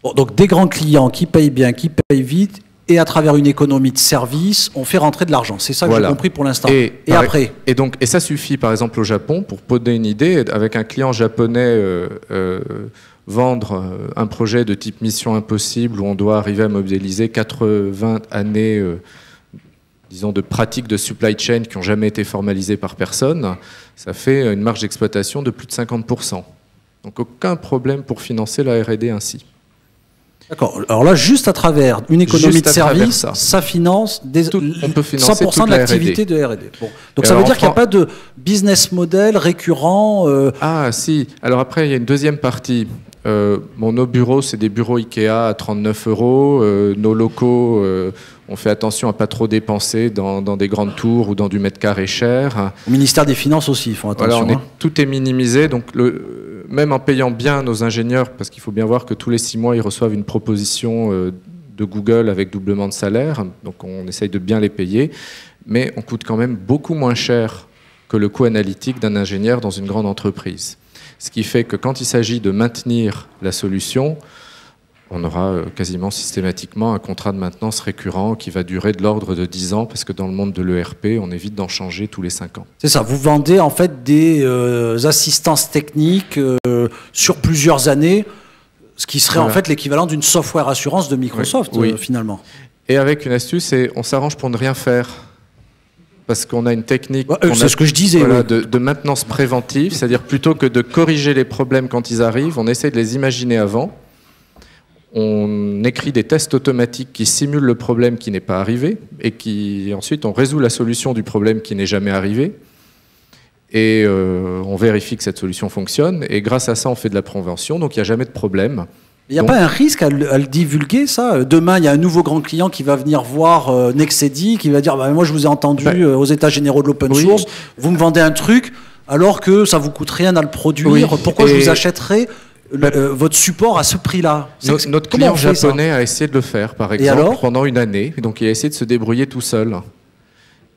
Bon, donc des grands clients qui payent bien, qui payent vite, et à travers une économie de service, on fait rentrer de l'argent. C'est ça que j'ai compris pour l'instant. Et après et ça suffit, par exemple, au Japon, pour donner une idée, avec un client japonais, vendre un projet de type Mission Impossible, où on doit arriver à mobiliser 80 années, disons, de pratiques de supply chain qui n'ont jamais été formalisées par personne, ça fait une marge d'exploitation de plus de 50%. Donc aucun problème pour financer la R&D ainsi. D'accord. Alors là, juste à travers une économie de service, ça finance on peut financer 100% de l'activité de R&D. Bon. Donc ça veut dire qu'il n'y a pas de business model récurrent. Ah si. Alors après, il y a une deuxième partie. Nos bureaux, c'est des bureaux Ikea à 39 €. Nos locaux, on fait attention à ne pas trop dépenser dans des grandes tours ou dans du mètre carré cher. Au ministère des Finances aussi, ils font attention. Voilà, tout est minimisé. Donc même en payant bien nos ingénieurs, parce qu'il faut bien voir que tous les 6 mois, ils reçoivent une proposition de Google avec doublement de salaire. Donc on essaye de bien les payer. Mais on coûte quand même beaucoup moins cher que le coût analytique d'un ingénieur dans une grande entreprise. Ce qui fait que quand il s'agit de maintenir la solution, on aura quasiment systématiquement un contrat de maintenance récurrent qui va durer de l'ordre de 10 ans, parce que dans le monde de l'ERP, on évite d'en changer tous les 5 ans. C'est ça, vous vendez en fait des assistances techniques sur plusieurs années, ce qui serait en fait l'équivalent d'une software assurance de Microsoft finalement. Et avec une astuce, on s'arrange pour ne rien faire. Parce qu'on a une technique c'est ce que je disais, voilà, de maintenance préventive, c'est-à-dire plutôt que de corriger les problèmes quand ils arrivent, on essaie de les imaginer avant. On écrit des tests automatiques qui simulent le problème qui n'est pas arrivé et ensuite on résout la solution du problème qui n'est jamais arrivé. Et on vérifie que cette solution fonctionne. Et grâce à ça, on fait de la prévention, donc il n'y a jamais de problème. Il n'y a pas un risque à le divulguer, ça? Demain, il y a un nouveau grand client qui va venir voir Nexedi, qui va dire moi, je vous ai entendu aux états généraux de l'open source, vous me vendez un truc alors que ça vous coûte rien à le produire. Pourquoi je vous achèterai votre support à ce prix-là? Notre client japonais a essayé de le faire, par exemple, pendant une année. Donc, il a essayé de se débrouiller tout seul.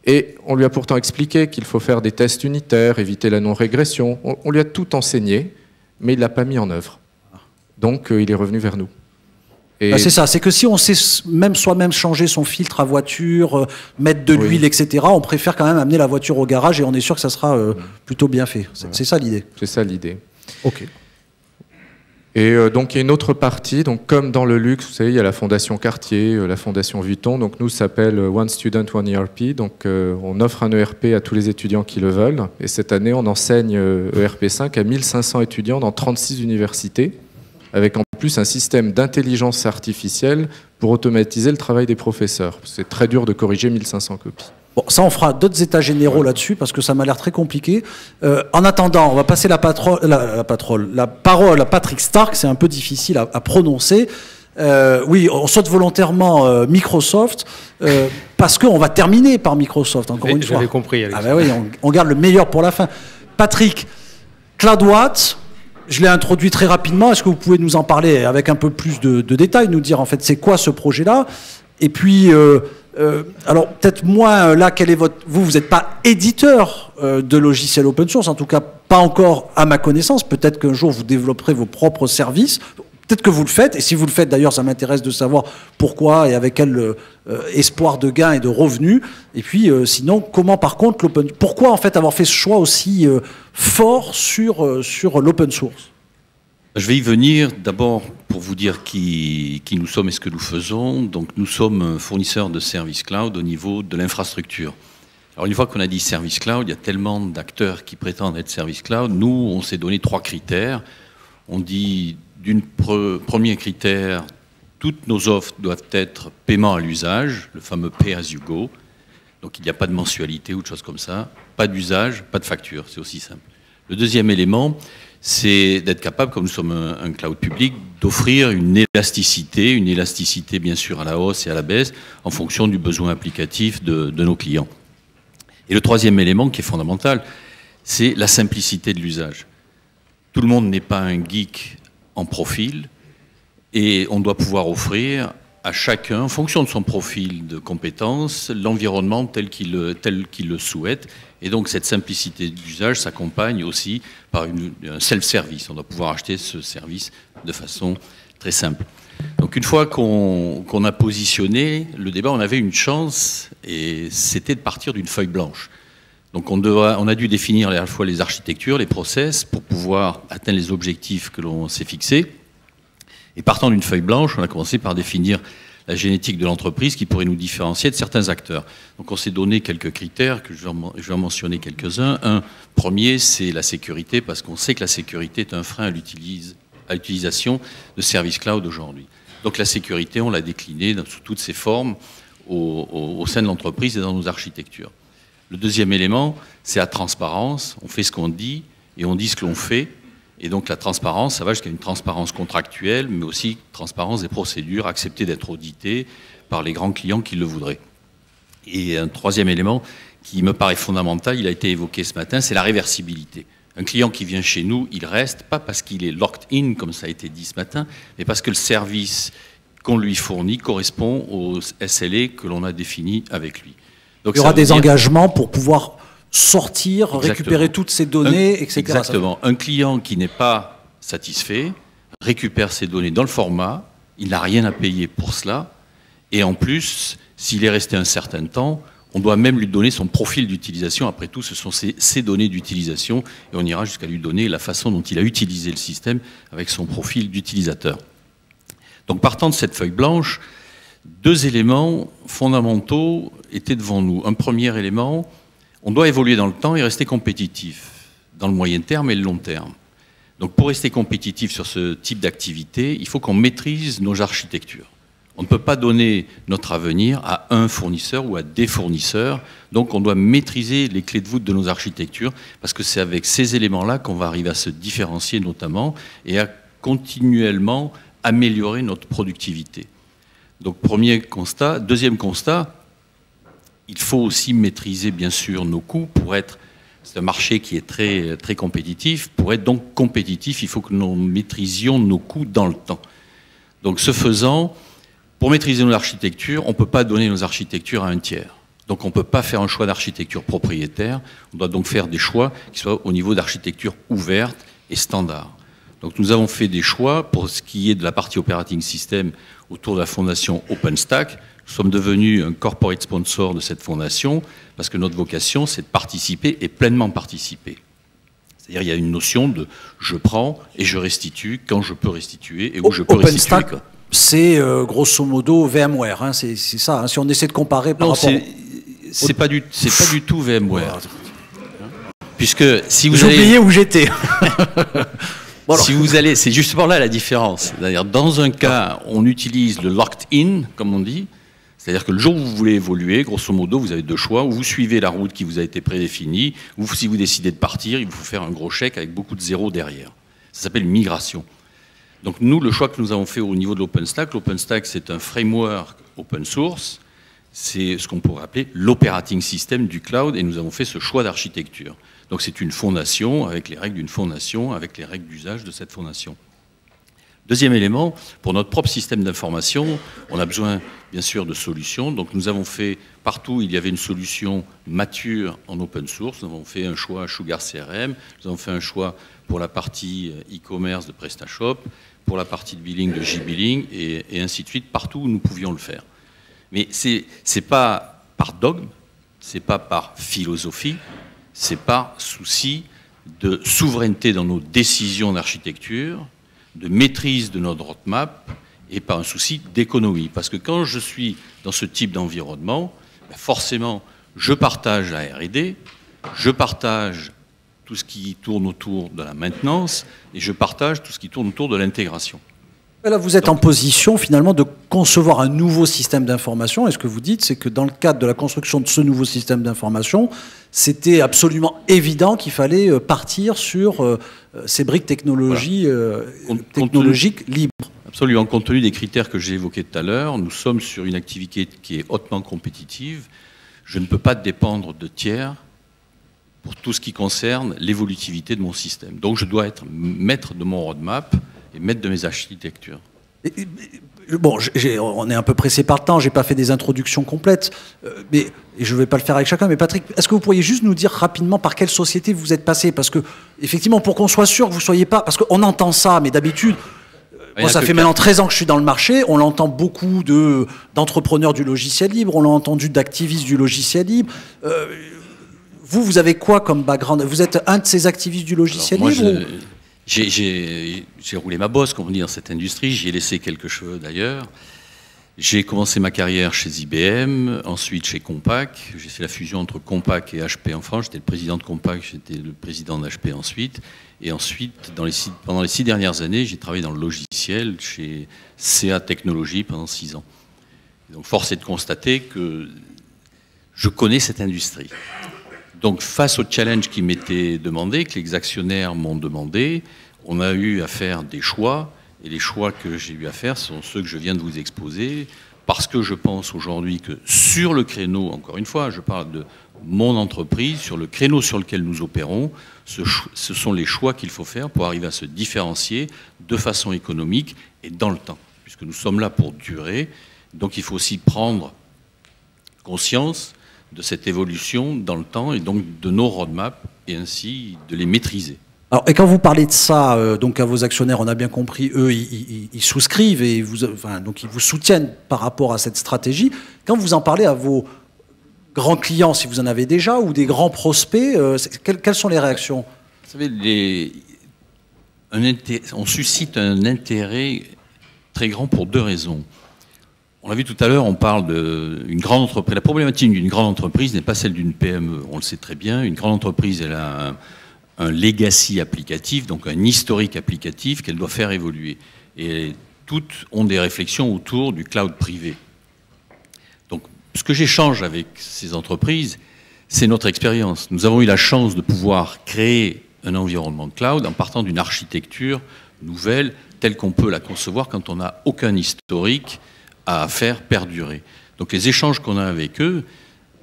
Et on lui a pourtant expliqué qu'il faut faire des tests unitaires, éviter la non-régression. On lui a tout enseigné, mais il ne l'a pas mis en œuvre. Donc, il est revenu vers nous. C'est ça, c'est que si on sait même soi-même changer son filtre à voiture, mettre de l'huile, etc., on préfère quand même amener la voiture au garage et on est sûr que ça sera plutôt bien fait. C'est ça l'idée. C'est ça l'idée. Ok. Et donc il y a une autre partie, donc comme dans le luxe, vous savez, il y a la Fondation Cartier, la Fondation Vuitton, donc nous ça s'appelle One Student, One ERP, donc on offre un ERP à tous les étudiants qui le veulent, et cette année on enseigne ERP5 à 1500 étudiants dans 36 universités, avec en plus un système d'intelligence artificielle pour automatiser le travail des professeurs. C'est très dur de corriger 1500 copies. Bon, ça, on fera d'autres états généraux là-dessus, parce que ça m'a l'air très compliqué. En attendant, on va passer la parole à Patrick Stark, c'est un peu difficile à prononcer. Oui, on saute volontairement Microsoft, parce qu'on va terminer par Microsoft, encore une fois. J'avais compris, Alex. Ah ben oui, on garde le meilleur pour la fin. Patrick, CloudWatt, je l'ai introduit très rapidement. Est-ce que vous pouvez nous en parler avec un peu plus de détails, nous dire en fait c'est quoi ce projet-là? Et puis... alors peut-être moins là, quel est vous n'êtes pas éditeur de logiciels open source, en tout cas pas encore à ma connaissance. Peut-être qu'un jour vous développerez vos propres services. Peut-être que vous le faites, et si vous le faites d'ailleurs, ça m'intéresse de savoir pourquoi et avec quel espoir de gain et de revenus. Et puis sinon, comment par contre pourquoi en fait avoir fait ce choix aussi fort sur l'open source? Je vais y venir d'abord pour vous dire qui nous sommes et ce que nous faisons. Donc nous sommes fournisseurs de services cloud au niveau de l'infrastructure. Alors une fois qu'on a dit service cloud, il y a tellement d'acteurs qui prétendent être service cloud. Nous, on s'est donné 3 critères. On dit premier critère, toutes nos offres doivent être paiement à l'usage, le fameux pay as you go. Donc il n'y a pas de mensualité ou de choses comme ça. Pas d'usage, pas de facture, c'est aussi simple. Le deuxième élément, c'est d'être capable, comme nous sommes un cloud public, d'offrir une élasticité bien sûr à la hausse et à la baisse, en fonction du besoin applicatif de nos clients. Et le troisième élément qui est fondamental, c'est la simplicité de l'usage. Tout le monde n'est pas un geek en profil, et on doit pouvoir offrir à chacun, en fonction de son profil de compétences, l'environnement tel qu'il le souhaite. Et donc cette simplicité d'usage s'accompagne aussi par un self-service. On doit pouvoir acheter ce service de façon très simple. Donc une fois qu'on a positionné le débat, on avait une chance, et c'était de partir d'une feuille blanche. Donc on a dû définir à la fois les architectures, les process, pour pouvoir atteindre les objectifs que l'on s'est fixés. Et partant d'une feuille blanche, on a commencé par définir la génétique de l'entreprise qui pourrait nous différencier de certains acteurs. Donc on s'est donné quelques critères, que je vais en mentionner quelques-uns. Un premier, c'est la sécurité, parce qu'on sait que la sécurité est un frein à l'utilisation de services cloud aujourd'hui. Donc la sécurité, on l'a déclinée sous toutes ses formes au sein de l'entreprise et dans nos architectures. Le deuxième élément, c'est la transparence. On fait ce qu'on dit et on dit ce que l'on fait. Et donc la transparence, ça va jusqu'à une transparence contractuelle, mais aussi transparence des procédures, accepter d'être audité par les grands clients qui le voudraient. Et un troisième élément qui me paraît fondamental, il a été évoqué ce matin, c'est la réversibilité. Un client qui vient chez nous, il reste, pas parce qu'il est locked in, comme ça a été dit ce matin, mais parce que le service qu'on lui fournit correspond au SLA que l'on a défini avec lui. Donc, il y aura des engagements pour pouvoir sortir, exactement, récupérer toutes ces données, etc. Exactement. Un client qui n'est pas satisfait récupère ces données dans le format, il n'a rien à payer pour cela, et en plus, s'il est resté un certain temps, on doit même lui donner son profil d'utilisation. Après tout, ce sont ses données d'utilisation, et on ira jusqu'à lui donner la façon dont il a utilisé le système avec son profil d'utilisateur. Donc partant de cette feuille blanche, 2 éléments fondamentaux étaient devant nous. Un premier élément, on doit évoluer dans le temps et rester compétitif, dans le moyen terme et le long terme. Donc pour rester compétitif sur ce type d'activité, il faut qu'on maîtrise nos architectures. On ne peut pas donner notre avenir à un fournisseur ou à des fournisseurs, donc on doit maîtriser les clés de voûte de nos architectures, parce que c'est avec ces éléments-là qu'on va arriver à se différencier notamment et à continuellement améliorer notre productivité. Donc premier constat. Deuxième constat, il faut aussi maîtriser bien sûr nos coûts pour être... C'est un marché qui est très, très compétitif. Pour être donc compétitif, il faut que nous maîtrisions nos coûts dans le temps. Donc ce faisant, pour maîtriser nos architectures, on ne peut pas donner nos architectures à un tiers. Donc on ne peut pas faire un choix d'architecture propriétaire. On doit donc faire des choix qui soient au niveau d'architecture ouverte et standard. Donc nous avons fait des choix pour ce qui est de la partie operating system autour de la fondation OpenStack. Nous sommes devenus un corporate sponsor de cette fondation parce que notre vocation, c'est de participer et pleinement participer. C'est-à-dire il y a une notion de je prends et je restitue quand je peux restituer et où je peux restituer. OpenStack, c'est grosso modo VMware, hein, c'est ça. Hein, si on essaie de comparer par rapport... c'est pas du tout VMware. Puisque si vous allez... J'ai oublié où j'étais. Voilà. Si vous allez, c'est justement là la différence. C'est-à-dire, dans un cas, on utilise le locked-in, comme on dit. C'est-à-dire que le jour où vous voulez évoluer, grosso modo, vous avez 2 choix. Ou vous suivez la route qui vous a été prédéfinie, ou si vous décidez de partir, il faut faire un gros chèque avec beaucoup de zéros derrière. Ça s'appelle migration. Donc nous, le choix que nous avons fait au niveau de l'OpenStack, l'OpenStack, c'est un framework open source. C'est ce qu'on pourrait appeler l'operating system du cloud, et nous avons fait ce choix d'architecture. Donc c'est une fondation, avec les règles d'une fondation, avec les règles d'usage de cette fondation. Deuxième élément, pour notre propre système d'information, on a besoin bien sûr de solutions. Donc nous avons fait, partout il y avait une solution mature en open source, nous avons fait un choix Sugar CRM, nous avons fait un choix pour la partie e-commerce de PrestaShop, pour la partie de billing de JBilling, et ainsi de suite, partout où nous pouvions le faire. Mais c'est pas par dogme, c'est pas par philosophie, c'est par souci de souveraineté dans nos décisions d'architecture, de maîtrise de notre roadmap et par un souci d'économie. Parce que quand je suis dans ce type d'environnement, forcément, je partage la R&D, je partage tout ce qui tourne autour de la maintenance et je partage tout ce qui tourne autour de l'intégration. Là, vous êtes en position finalement de concevoir un nouveau système d'information. Et ce que vous dites, c'est que dans le cadre de la construction de ce nouveau système d'information, c'était absolument évident qu'il fallait partir sur ces briques technologiques libres. Absolument. Compte tenu des critères que j'ai évoqués tout à l'heure, nous sommes sur une activité qui est hautement compétitive. Je ne peux pas dépendre de tiers pour tout ce qui concerne l'évolutivité de mon système. Donc je dois être maître de mon roadmap et maître de mes architectures. Bon, on est un peu pressé par le temps, je n'ai pas fait des introductions complètes, et je ne vais pas le faire avec chacun, mais Patrick, est-ce que vous pourriez juste nous dire rapidement par quelle société vous êtes passé? Parce que, effectivement, pour qu'on soit sûr que vous ne soyez pas... Parce qu'on entend ça, mais d'habitude, moi, ça fait maintenant 13 ans que je suis dans le marché, on l'entend beaucoup d'entrepreneurs du logiciel libre, on l'a entendu d'activistes du logiciel libre. Vous avez quoi comme background? Vous êtes un de ces activistes du logiciel libre J'ai roulé ma bosse, comme on dit, dans cette industrie. J'y ai laissé quelques cheveux d'ailleurs. J'ai commencé ma carrière chez IBM, ensuite chez Compaq. J'ai fait la fusion entre Compaq et HP en France. J'étais le président de Compaq, j'étais le président d'HP ensuite. Et ensuite, pendant les 6 dernières années, j'ai travaillé dans le logiciel chez CA Technologies pendant 6 ans. Et donc, force est de constater que je connais cette industrie. Donc, face au challenge qui m'était demandé, que les actionnaires m'ont demandé, on a eu à faire des choix. Et les choix que j'ai eu à faire sont ceux que je viens de vous exposer, parce que je pense aujourd'hui que sur le créneau, encore une fois, je parle de mon entreprise, sur le créneau sur lequel nous opérons, ce sont les choix qu'il faut faire pour arriver à se différencier de façon économique et dans le temps, puisque nous sommes là pour durer. Donc il faut aussi prendre conscience de cette évolution dans le temps et donc de nos roadmaps et ainsi de les maîtriser. Alors, et quand vous parlez de ça, donc à vos actionnaires, on a bien compris, eux, ils souscrivent et donc ils vous soutiennent par rapport à cette stratégie. Quand vous en parlez à vos grands clients, si vous en avez déjà, ou des grands prospects, quelles sont les réactions? Vous savez, on suscite un intérêt très grand pour 2 raisons. On l'a vu tout à l'heure, on parle d'une grande entreprise. La problématique d'une grande entreprise n'est pas celle d'une PME, on le sait très bien. Une grande entreprise, elle a un legacy applicatif, donc un historique applicatif qu'elle doit faire évoluer. Et toutes ont des réflexions autour du cloud privé. Donc, ce que j'échange avec ces entreprises, c'est notre expérience. Nous avons eu la chance de pouvoir créer un environnement de cloud en partant d'une architecture nouvelle, telle qu'on peut la concevoir quand on n'a aucun historique à faire perdurer. Donc les échanges qu'on a avec eux,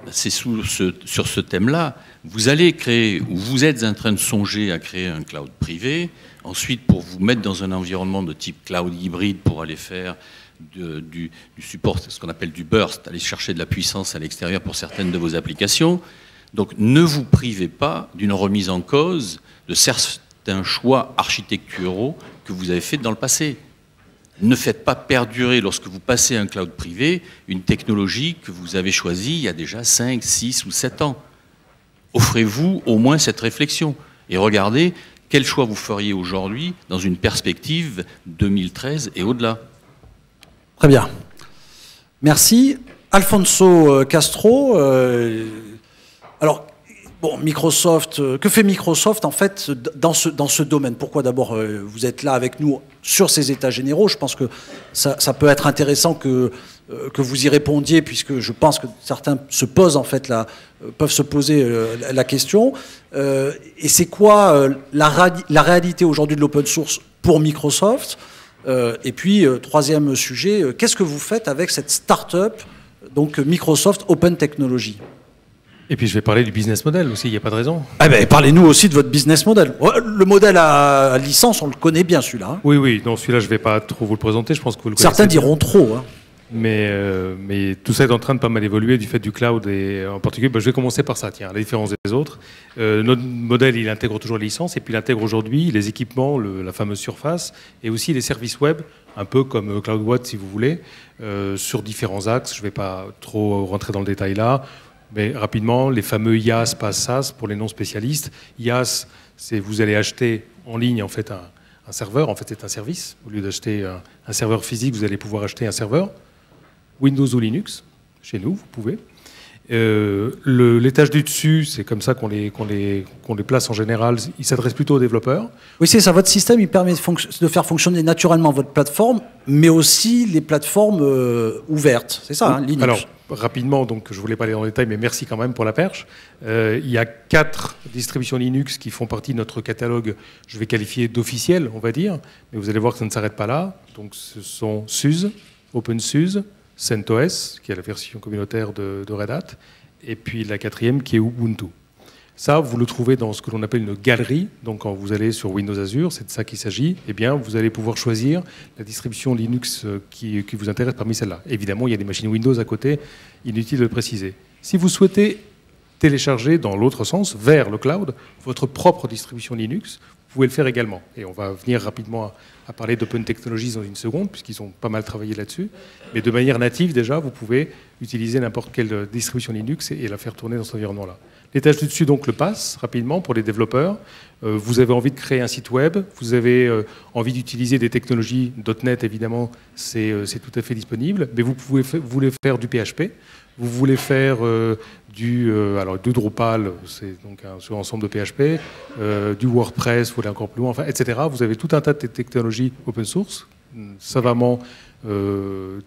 c'est sur ce thème-là. Vous allez créer, ou vous êtes en train de songer à créer un cloud privé, ensuite pour vous mettre dans un environnement de type cloud hybride pour aller faire du support, ce qu'on appelle du burst, aller chercher de la puissance à l'extérieur pour certaines de vos applications. Donc ne vous privez pas d'une remise en cause de certains choix architecturaux que vous avez faits dans le passé. Ne faites pas perdurer, lorsque vous passez à un cloud privé, une technologie que vous avez choisie il y a déjà 5, 6 ou 7 ans. Offrez-vous au moins cette réflexion et regardez quel choix vous feriez aujourd'hui dans une perspective 2013 et au-delà. Très bien. Merci. Alfonso Castro, alors, bon, Microsoft, que fait Microsoft en fait dans ce domaine? Pourquoi d'abord vous êtes là avec nous sur ces états généraux? Je pense que ça peut être intéressant que vous y répondiez, puisque je pense que certains se posent en fait peuvent se poser la question. Et c'est quoi la réalité aujourd'hui de l'open source pour Microsoft? Et puis, troisième sujet, qu'est-ce que vous faites avec cette start-up, donc Microsoft Open Technology? Et puis je vais parler du business model aussi, il n'y a pas de raison. Ah ben, parlez-nous aussi de votre business model. Le modèle à licence, on le connaît bien celui-là. Hein. Oui, non, celui-là je ne vais pas trop vous le présenter, je pense que vous le connaissez. Certains diront trop. Hein. Mais tout ça est en train de pas mal évoluer du fait du cloud et en particulier, je vais commencer par ça, tiens, la différence des autres. Notre modèle, il intègre toujours les licences et puis il intègre aujourd'hui les équipements, la fameuse surface et aussi les services web, un peu comme CloudWatt si vous voulez, sur différents axes. Je ne vais pas trop rentrer dans le détail là. Mais rapidement, les fameux IaaS, PaaS, SaaS, pour les non-spécialistes. IaaS, c'est vous allez acheter en ligne en fait un serveur. En fait, c'est un service. Au lieu d'acheter un serveur physique, vous allez pouvoir acheter un serveur. Windows ou Linux, chez nous, vous pouvez. L'étage du dessus, c'est comme ça qu'on les place en général. Il s'adresse plutôt aux développeurs. Oui, c'est ça. Votre système, il permet de faire fonctionner naturellement votre plateforme, mais aussi les plateformes ouvertes. C'est ça, hein, Linux. Alors, rapidement, donc je voulais pas aller dans le détail, mais merci quand même pour la perche. Il y a 4 distributions Linux qui font partie de notre catalogue, je vais qualifier d'officiel, on va dire, mais vous allez voir que ça ne s'arrête pas là. Donc ce sont SUSE, OpenSUSE, CentOS, qui est la version communautaire de Red Hat, et puis la 4e qui est Ubuntu. Ça, vous le trouvez dans ce que l'on appelle une galerie. Donc, quand vous allez sur Windows Azure, c'est de ça qu'il s'agit. Eh bien, vous allez pouvoir choisir la distribution Linux qui vous intéresse parmi celles-là. Évidemment, il y a des machines Windows à côté, inutile de le préciser. Si vous souhaitez télécharger dans l'autre sens, vers le cloud, votre propre distribution Linux, vous pouvez le faire également. Et on va venir rapidement à parler d'Open Technologies dans une seconde, puisqu'ils ont pas mal travaillé là-dessus. Mais de manière native, déjà, vous pouvez utiliser n'importe quelle distribution Linux et la faire tourner dans cet environnement-là. L'étage du dessus, donc, le passe rapidement pour les développeurs. Vous avez envie de créer un site web, vous avez envie d'utiliser des technologies .NET, évidemment, c'est tout à fait disponible. Mais vous voulez faire du PHP, vous voulez faire du Drupal, c'est donc un ensemble de PHP, du WordPress, vous voulez encore plus loin, enfin, etc. Vous avez tout un tas de technologies open source, savamment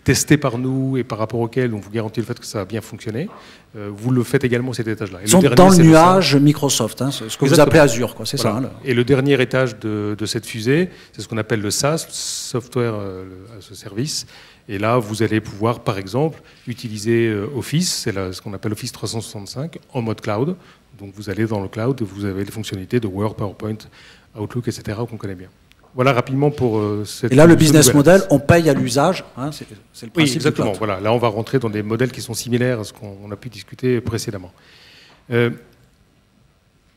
testé par nous et par rapport auquel on vous garantit le fait que ça va bien fonctionner. Vous le faites également cet étage-là. Ils sont dans le nuage Microsoft, hein, ce que Exactement. Vous appelez Azure, c'est voilà. Ça. Hein, et le dernier étage de cette fusée, c'est ce qu'on appelle le SaaS, Software as a Service. Et là, vous allez pouvoir, par exemple, utiliser Office, c'est ce qu'on appelle Office 365, en mode cloud. Donc vous allez dans le cloud et vous avez les fonctionnalités de Word, PowerPoint, Outlook, etc., qu'on connaît bien. Voilà rapidement pour cette... Et là, le business model, on paye à l'usage, hein, c'est le principe. Oui, exactement. Voilà. Là, on va rentrer dans des modèles qui sont similaires à ce qu'on a pu discuter précédemment.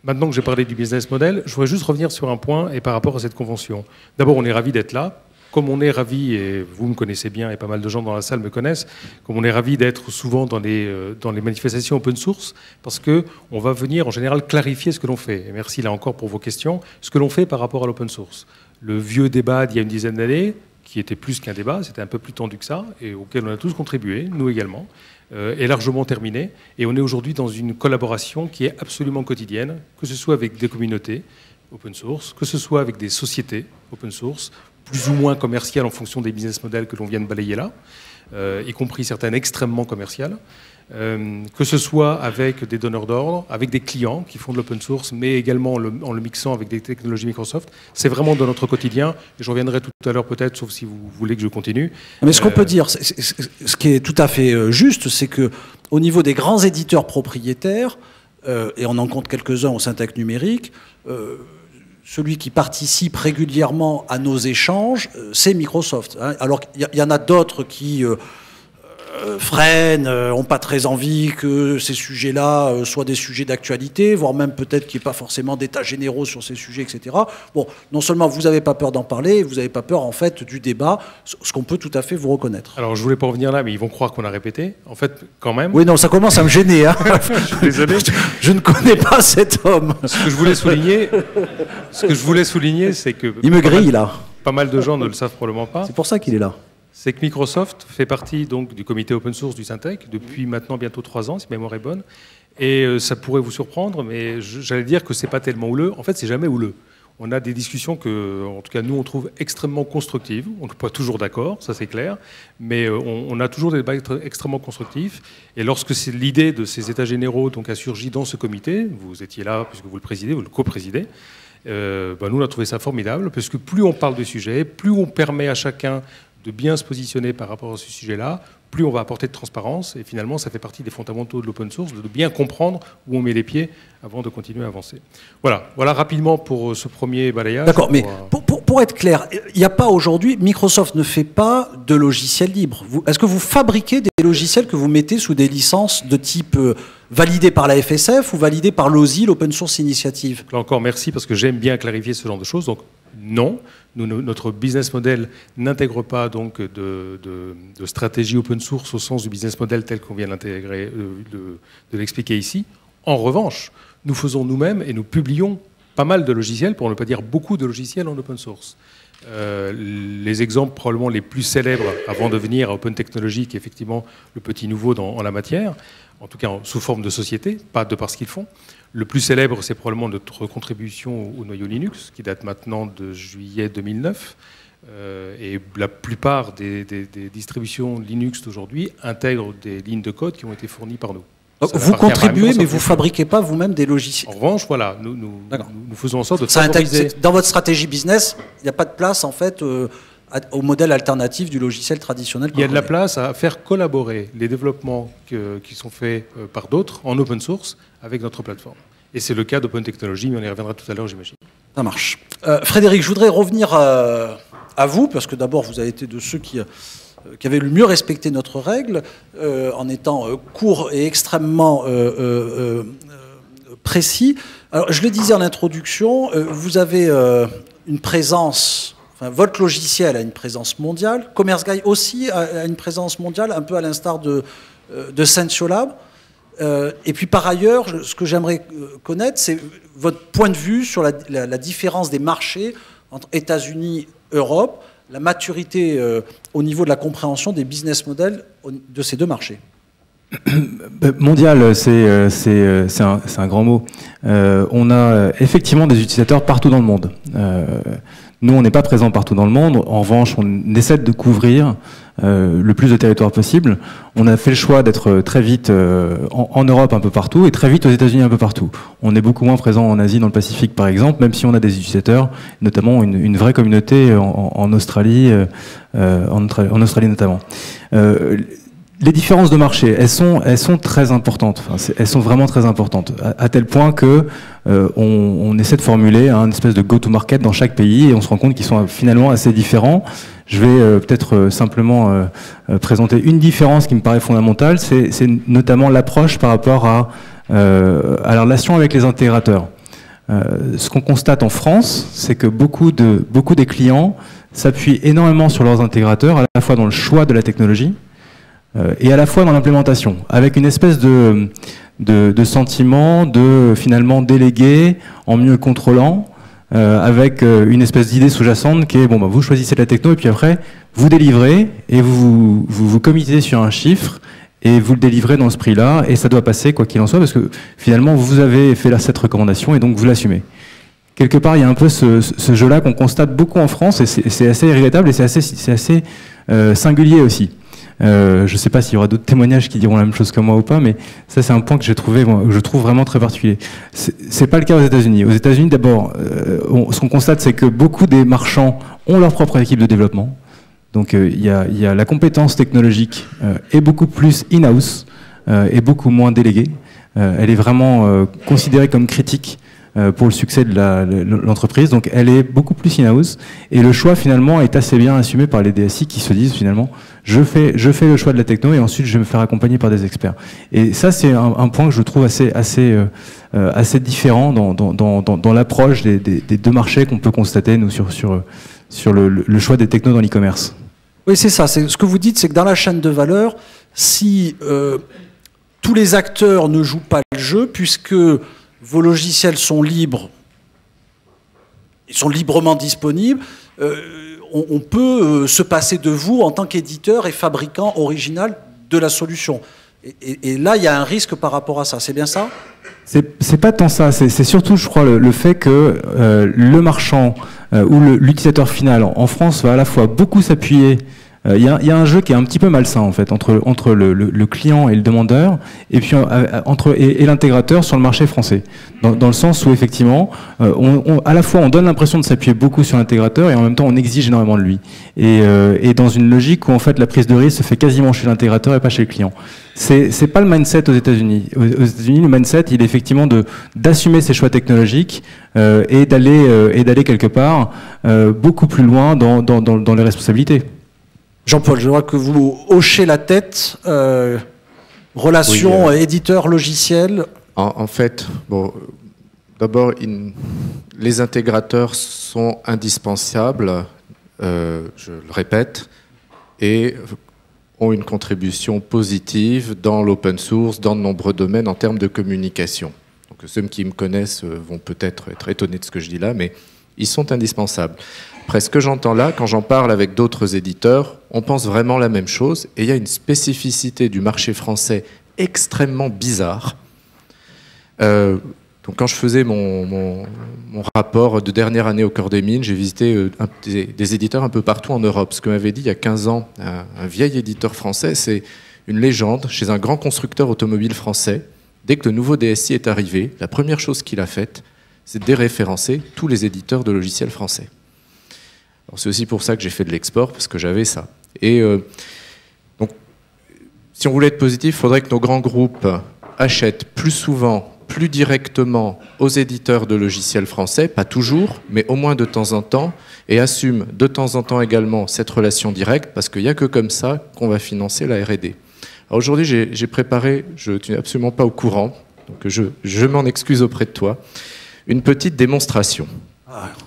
Maintenant que j'ai parlé du business model, je voudrais juste revenir sur un point et par rapport à cette convention. D'abord, on est ravis d'être là. Comme on est ravis, et vous me connaissez bien et pas mal de gens dans la salle me connaissent, comme on est ravis d'être souvent dans les manifestations open source, parce qu'on va venir en général clarifier ce que l'on fait. Et merci là encore pour vos questions. Ce que l'on fait par rapport à l'open source. Le vieux débat d'il y a une dizaine d'années, qui était plus qu'un débat, c'était un peu plus tendu que ça, et auquel on a tous contribué, nous également, est largement terminé. Et on est aujourd'hui dans une collaboration qui est absolument quotidienne, que ce soit avec des communautés open source, que ce soit avec des sociétés open source, plus ou moins commerciales en fonction des business models que l'on vient de balayer là, y compris certaines extrêmement commerciales, que ce soit avec des donneurs d'ordre, avec des clients qui font de l'open source, mais également en le mixant avec des technologies Microsoft. C'est vraiment dans notre quotidien, et je reviendrai tout à l'heure peut-être, sauf si vous voulez que je continue. Mais ce qu'on peut dire, ce qui est tout à fait juste, c'est que au niveau des grands éditeurs propriétaires, et on en compte quelques-uns au Syntec numérique, celui qui participe régulièrement à nos échanges, c'est Microsoft. Hein. Alors il y en a d'autres qui freinent, n'ont pas très envie que ces sujets-là soient des sujets d'actualité, voire même peut-être qu'il n'y ait pas forcément d'états généraux sur ces sujets, etc. Bon, non seulement vous n'avez pas peur d'en parler, vous n'avez pas peur en fait du débat, ce qu'on peut tout à fait vous reconnaître. Alors je voulais pas revenir là, mais ils vont croire qu'on a répété. En fait, quand même. Oui, non, ça commence à me gêner. Hein. Désolé. Je ne connais pas cet homme. Ce que je voulais souligner, c'est que il me grille là. Pas mal de gens ne le savent probablement pas. C'est pour ça qu'il est là. C'est que Microsoft fait partie donc du comité open source du Syntec depuis maintenant bientôt 3 ans, si ma mémoire est bonne. Et ça pourrait vous surprendre, mais j'allais dire que c'est pas tellement houleux. En fait, c'est jamais houleux. On a des discussions que, en tout cas, nous, on trouve extrêmement constructives. On n'est pas toujours d'accord, ça c'est clair, mais on a toujours des débats extrêmement constructifs. Et lorsque l'idée de ces états généraux donc, a surgi dans ce comité, vous étiez là puisque vous le présidez, vous le co-présidez, nous, on a trouvé ça formidable, parce que plus on parle de sujets, plus on permet à chacun de bien se positionner par rapport à ce sujet-là, plus on va apporter de transparence, et finalement, ça fait partie des fondamentaux de l'open source, de bien comprendre où on met les pieds avant de continuer à avancer. Voilà rapidement pour ce premier balayage. D'accord, mais pour être clair, il n'y a pas aujourd'hui, Microsoft ne fait pas de logiciels libres. Est-ce que vous fabriquez des logiciels que vous mettez sous des licences de type validées par la FSF ou validées par l'OSI, l'Open Source Initiative? Là encore, merci, parce que j'aime bien clarifier ce genre de choses. Donc, non, notre business model n'intègre pas donc de stratégie open source au sens du business model tel qu'on vient d'intégrer, de l'expliquer ici. En revanche, nous faisons nous-mêmes et nous publions pas mal de logiciels, pour ne pas dire beaucoup de logiciels en open source. Les exemples probablement les plus célèbres avant de venir à Open Technology, qui est effectivement le petit nouveau en la matière, en tout cas sous forme de société, pas de par ce qu'ils font. Le plus célèbre, c'est probablement notre contribution au noyau Linux, qui date maintenant de juillet 2009. Et la plupart des distributions Linux d'aujourd'hui intègrent des lignes de code qui ont été fournies par nous. Vous contribuez, mais vous ne fabriquez pas vous-même des logiciels. En revanche, voilà, nous faisons en sorte de favoriser... Dans votre stratégie business, il n'y a pas de place, en fait, au modèle alternatif du logiciel traditionnel. Il y a de la place à faire collaborer les développements qui sont faits par d'autres en open source avec notre plateforme. Et c'est le cas d'Open Technology, mais on y reviendra tout à l'heure, j'imagine. Ça marche. Frédéric, je voudrais revenir à vous, parce que d'abord, vous avez été de ceux qui avaient le mieux respecté notre règle, en étant court et extrêmement précis. Alors, je le disais en introduction, vous avez une présence... Enfin, votre logiciel a une présence mondiale. Commerce Guy aussi a une présence mondiale, un peu à l'instar de Sentiolab. Et puis par ailleurs, ce que j'aimerais connaître, c'est votre point de vue sur la différence des marchés entre États-Unis et Europe, la maturité au niveau de la compréhension des business models de ces deux marchés. Mondial, c'est un grand mot. On a effectivement des utilisateurs partout dans le monde. Nous, on n'est pas présent partout dans le monde. En revanche, on essaie de couvrir le plus de territoires possible. On a fait le choix d'être très vite en Europe un peu partout et très vite aux États-Unis un peu partout. On est beaucoup moins présent en Asie, dans le Pacifique par exemple, même si on a des utilisateurs, notamment une vraie communauté en Australie, en Australie notamment. Les différences de marché, elles sont très importantes. Enfin, elles sont vraiment très importantes, à tel point que on essaie de formuler un espèce de go-to-market dans chaque pays et on se rend compte qu'ils sont finalement assez différents. Je vais peut-être simplement présenter une différence qui me paraît fondamentale, c'est notamment l'approche par rapport à la relation avec les intégrateurs. Ce qu'on constate en France, c'est que beaucoup des clients s'appuient énormément sur leurs intégrateurs, à la fois dans le choix de la technologie, et à la fois dans l'implémentation, avec une espèce de sentiment de finalement déléguer en mieux contrôlant, avec une espèce d'idée sous-jacente qui est, bon, bah, vous choisissez la techno et puis après, vous délivrez et vous committez sur un chiffre et vous le délivrez dans ce prix-là et ça doit passer quoi qu'il en soit parce que finalement, vous avez fait cette recommandation et donc vous l'assumez. Quelque part, il y a un peu ce jeu-là qu'on constate beaucoup en France et c'est assez regrettable et c'est assez singulier aussi. Je ne sais pas s'il y aura d'autres témoignages qui diront la même chose que moi ou pas, mais ça c'est un point que j'ai trouvé, que je trouve vraiment très particulier. C'est pas le cas aux États-Unis. Aux États-Unis, d'abord, ce qu'on constate, c'est que beaucoup des marchands ont leur propre équipe de développement. Donc il y a la compétence technologique est beaucoup plus in-house et beaucoup moins déléguée. Elle est vraiment considérée comme critique pour le succès de l'entreprise. Donc elle est beaucoup plus in-house et le choix finalement est assez bien assumé par les DSI qui se disent finalement je fais le choix de la techno et ensuite je vais me faire accompagner par des experts. Et ça c'est un point que je trouve assez différent dans l'approche des deux marchés qu'on peut constater nous sur le choix des technos dans l'e-commerce. Oui, c'est ça. Ce que vous dites, c'est que dans la chaîne de valeur, si tous les acteurs ne jouent pas le jeu, puisque vos logiciels sont libres, ils sont librement disponibles, on peut se passer de vous en tant qu'éditeur et fabricant original de la solution. Et là, il y a un risque par rapport à ça. C'est bien ça ? C'est pas tant ça. C'est surtout, je crois, le fait que le marchand ou l'utilisateur final en France va à la fois beaucoup s'appuyer. Il y a un jeu qui est un petit peu malsain en fait entre le client et le demandeur et puis et l'intégrateur sur le marché français dans le sens où effectivement à la fois on donne l'impression de s'appuyer beaucoup sur l'intégrateur et en même temps on exige énormément de lui et dans une logique où en fait la prise de risque se fait quasiment chez l'intégrateur et pas chez le client. C'est pas le mindset aux États-Unis. Aux États-Unis, le mindset, il est effectivement d'assumer ses choix technologiques et d'aller quelque part beaucoup plus loin dans les responsabilités. Jean-Paul, je vois que vous hochez la tête. Relation éditeur-logiciel. En fait, bon, d'abord, les intégrateurs sont indispensables, je le répète, et ont une contribution positive dans l'open source, dans de nombreux domaines en termes de communication. Donc, ceux qui me connaissent vont peut-être être étonnés de ce que je dis là, mais ils sont indispensables. Après, ce que j'entends là, quand j'en parle avec d'autres éditeurs, on pense vraiment la même chose. Et il y a une spécificité du marché français extrêmement bizarre. Donc, quand je faisais mon rapport de dernière année au Cœur des Mines, j'ai visité des éditeurs un peu partout en Europe. Ce que m'avait dit il y a 15 ans un vieil éditeur français, c'est une légende chez un grand constructeur automobile français. Dès que le nouveau DSI est arrivé, la première chose qu'il a faite, c'est de déréférencer tous les éditeurs de logiciels français. C'est aussi pour ça que j'ai fait de l'export, parce que j'avais ça. Et donc, si on voulait être positif, il faudrait que nos grands groupes achètent plus souvent, plus directement aux éditeurs de logiciels français, pas toujours, mais au moins de temps en temps, et assument de temps en temps également cette relation directe, parce qu'il n'y a que comme ça qu'on va financer la R&D. Alors aujourd'hui, j'ai préparé, je ne suis absolument pas au courant, donc je m'en excuse auprès de toi, une petite démonstration.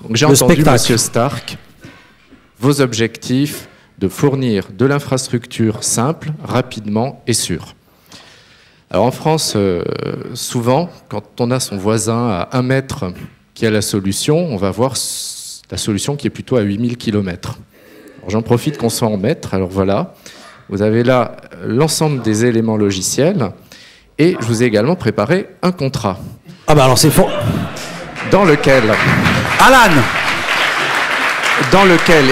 Donc, j'ai entendu Monsieur Stark, vos objectifs de fournir de l'infrastructure simple, rapidement et sûre. Alors en France, souvent, quand on a son voisin à 1 mètre qui a la solution, on va voir la solution qui est plutôt à 8000 km. J'en profite qu'on soit en mètres, alors voilà. Vous avez là l'ensemble des éléments logiciels et je vous ai également préparé un contrat. Ah bah alors c'est fort. Dans lequel... Alan,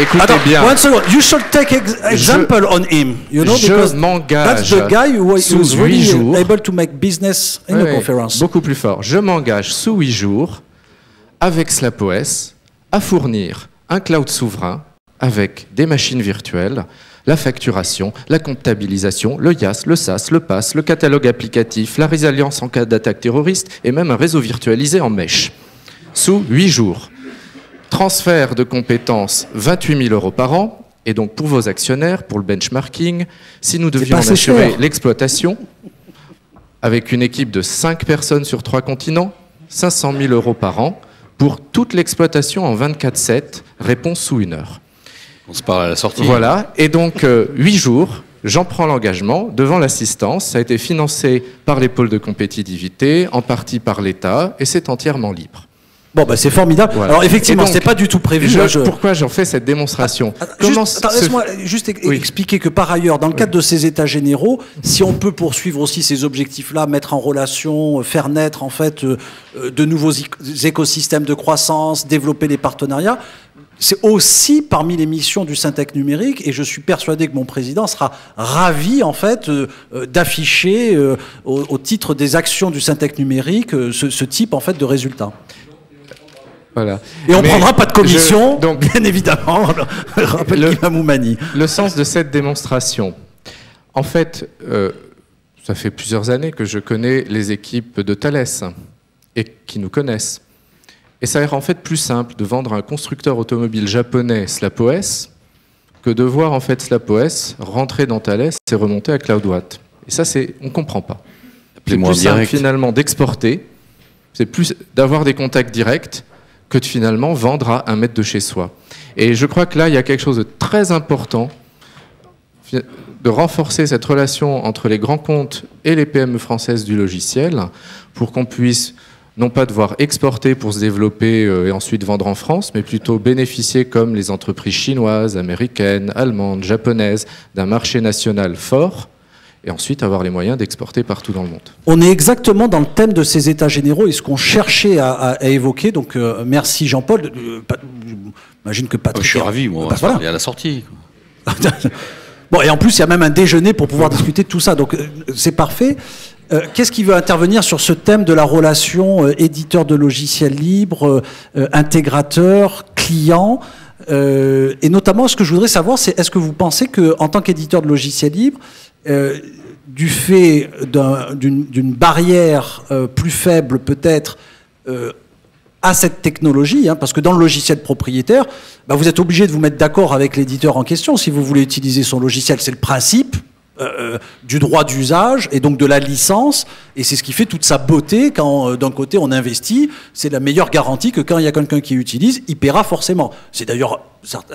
écoutez bien. One second. You should take example on him. You know, because je m'engage that's the guy who was sous 8 really jours. able to make business in a conference. Beaucoup plus fort. Je m'engage sous 8 jours avec SlapOS à fournir un cloud souverain avec des machines virtuelles, la facturation, la comptabilisation, le IaaS, le SaaS, le PaaS, le catalogue applicatif, la résilience en cas d'attaque terroriste et même un réseau virtualisé en mesh. Sous 8 jours. Transfert de compétences, 28 000 € par an. Et donc pour vos actionnaires, pour le benchmarking, si nous devions en assurer l'exploitation, avec une équipe de 5 personnes sur 3 continents, 500 000 € par an, pour toute l'exploitation en 24/7, réponse sous 1 heure. On se parle à la sortie. Voilà, et donc 8 jours, j'en prends l'engagement devant l'assistance. Ça a été financé par les pôles de compétitivité, en partie par l'État, et c'est entièrement libre. Bon, bah, c'est formidable. Voilà. Alors, effectivement, Et donc, c'était pas du tout prévu. Pourquoi j'en fais cette démonstration? Laisse-moi juste expliquer que par ailleurs, dans le cadre de ces états généraux, si on peut poursuivre aussi ces objectifs-là, mettre en relation, faire naître en fait de nouveaux écosystèmes de croissance, développer les partenariats, c'est aussi parmi les missions du Syntec numérique, et je suis persuadé que mon président sera ravi en fait d'afficher au titre des actions du Syntec numérique ce type en fait de résultats. Voilà. Et on ne prendra pas de commission, donc, bien évidemment, rappelle l'imam Oumani. Le sens de cette démonstration. En fait, ça fait plusieurs années que je connais les équipes de Thales et qui nous connaissent. Et ça est en fait plus simple de vendre à un constructeur automobile japonais SlapOS que de voir en fait SlapOS rentrer dans Thales et remonter à CloudWatt. Et ça, on ne comprend pas. C'est plus simple finalement d'exporter, c'est plus d'avoir des contacts directs que de finalement vendre à 1 mètre de chez soi. Et je crois que là, il y a quelque chose de très important de renforcer cette relation entre les grands comptes et les PME françaises du logiciel pour qu'on puisse non pas devoir exporter pour se développer et ensuite vendre en France, mais plutôt bénéficier comme les entreprises chinoises, américaines, allemandes, japonaises d'un marché national fort et ensuite avoir les moyens d'exporter partout dans le monde. On est exactement dans le thème de ces états généraux et ce qu'on cherchait à évoquer. Donc merci Jean-Paul. J'imagine que Patrick... Je suis ravi, moi, on va se parler à la sortie. Bon, et en plus, il y a même un déjeuner pour pouvoir discuter de tout ça. Donc c'est parfait. Qu'est-ce qui veut intervenir sur ce thème de la relation éditeur de logiciels libres, intégrateur, client et notamment, ce que je voudrais savoir, c'est est-ce que vous pensez qu'en tant qu'éditeur de logiciels libres, du fait d'une barrière plus faible peut-être à cette technologie, parce que dans le logiciel propriétaire, vous êtes obligé de vous mettre d'accord avec l'éditeur en question si vous voulez utiliser son logiciel. C'est le principe du droit d'usage et donc de la licence, et c'est ce qui fait toute sa beauté quand d'un côté on investit. C'est la meilleure garantie que quand il y a quelqu'un qui utilise, il paiera forcément. C'est d'ailleurs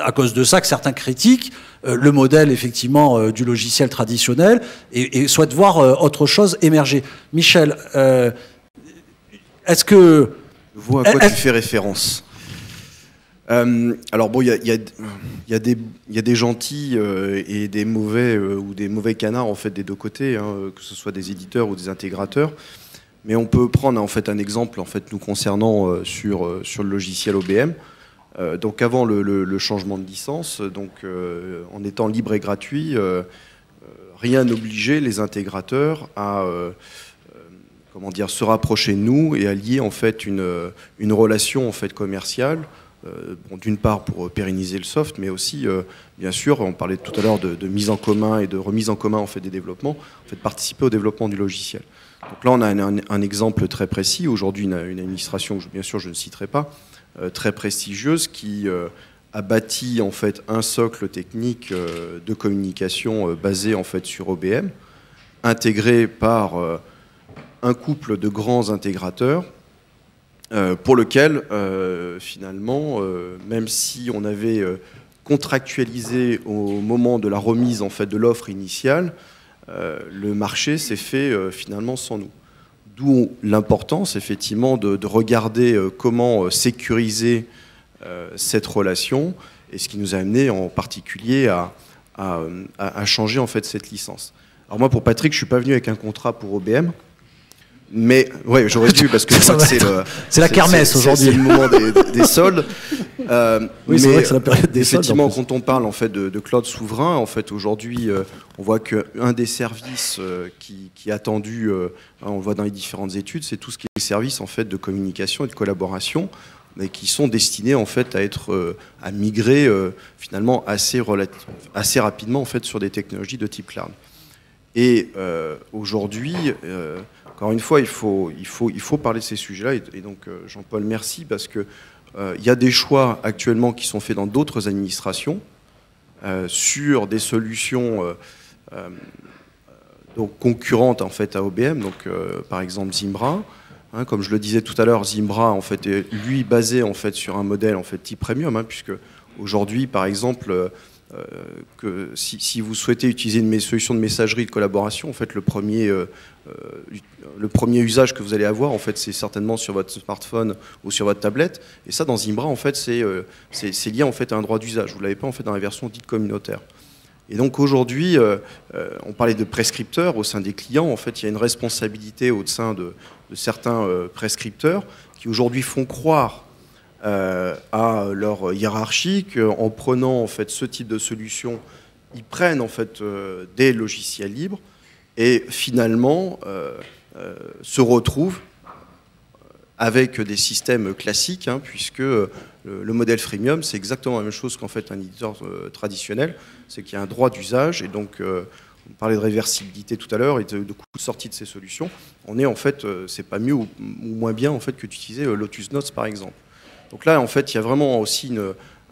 à cause de ça que certains critiquent le modèle effectivement du logiciel traditionnel et souhaitent voir autre chose émerger. Michel, est-ce que... Je vois à quoi tu fais référence. Alors bon, il y a des gentils et des mauvais ou des mauvais canards en fait des deux côtés, que ce soit des éditeurs ou des intégrateurs. Mais on peut prendre en fait un exemple en fait nous concernant sur le logiciel OBM. Donc avant le changement de licence, donc en étant libre et gratuit, rien n'obligeait les intégrateurs à se rapprocher de nous et à lier en fait une relation en fait commerciale. D'une part pour pérenniser le soft, mais aussi, bien sûr, on parlait tout à l'heure de mise en commun et de remise en commun en fait, des développements, en fait, participer au développement du logiciel. Donc là, on a un exemple très précis. Aujourd'hui, une administration, que bien sûr je ne citerai pas, très prestigieuse, qui a bâti en fait, un socle technique de communication basé en fait, sur OBM, intégré par un couple de grands intégrateurs, pour lequel, finalement, même si on avait contractualisé au moment de la remise en fait, de l'offre initiale, le marché s'est fait finalement sans nous. D'où l'importance, effectivement, de regarder comment sécuriser cette relation, et ce qui nous a amené en particulier à changer en fait, cette licence. Alors moi, pour Patrick, je ne suis pas venu avec un contrat pour OBM. Mais ouais, j'aurais dû parce que c'est la kermesse aujourd'hui. C'est le moment des soldes. Oui, c'est vrai que c'est la période des soldes. Effectivement, quand on parle en fait de cloud souverain, en fait aujourd'hui, on voit qu'un des services qui est attendu, on le voit dans les différentes études, c'est tout ce qui est services en fait de communication et de collaboration, mais qui sont destinés en fait à migrer finalement assez rapidement en fait sur des technologies de type cloud. Et aujourd'hui, encore une fois, il faut parler de ces sujets-là. Et donc, Jean-Paul, merci, parce que il y a des choix actuellement qui sont faits dans d'autres administrations sur des solutions donc concurrentes en fait à OBM. Donc, par exemple, Zimbra. Comme je le disais tout à l'heure, Zimbra en fait est lui basé en fait sur un modèle en fait type premium, puisque aujourd'hui, par exemple, que si vous souhaitez utiliser une solution de messagerie de collaboration, en fait, le premier usage que vous allez avoir, en fait, c'est certainement sur votre smartphone ou sur votre tablette. Et ça, dans Zimbra, en fait, c'est lié en fait à un droit d'usage. Vous l'avez pas en fait dans la version dite communautaire. Et donc aujourd'hui, on parlait de prescripteurs au sein des clients. En fait, il y a une responsabilité au sein de certains prescripteurs qui aujourd'hui font croire à leur hiérarchie qu'en prenant en fait ce type de solution, ils prennent en fait des logiciels libres et finalement se retrouvent avec des systèmes classiques, hein, puisque le modèle freemium, c'est exactement la même chose qu'en fait un éditeur traditionnel, c'est qu'il y a un droit d'usage, et donc on parlait de réversibilité tout à l'heure et de coût de sortie de ces solutions. On est en fait, c'est pas mieux ou moins bien en fait que d'utiliser Lotus Notes par exemple. Donc là, en fait, il y a vraiment aussi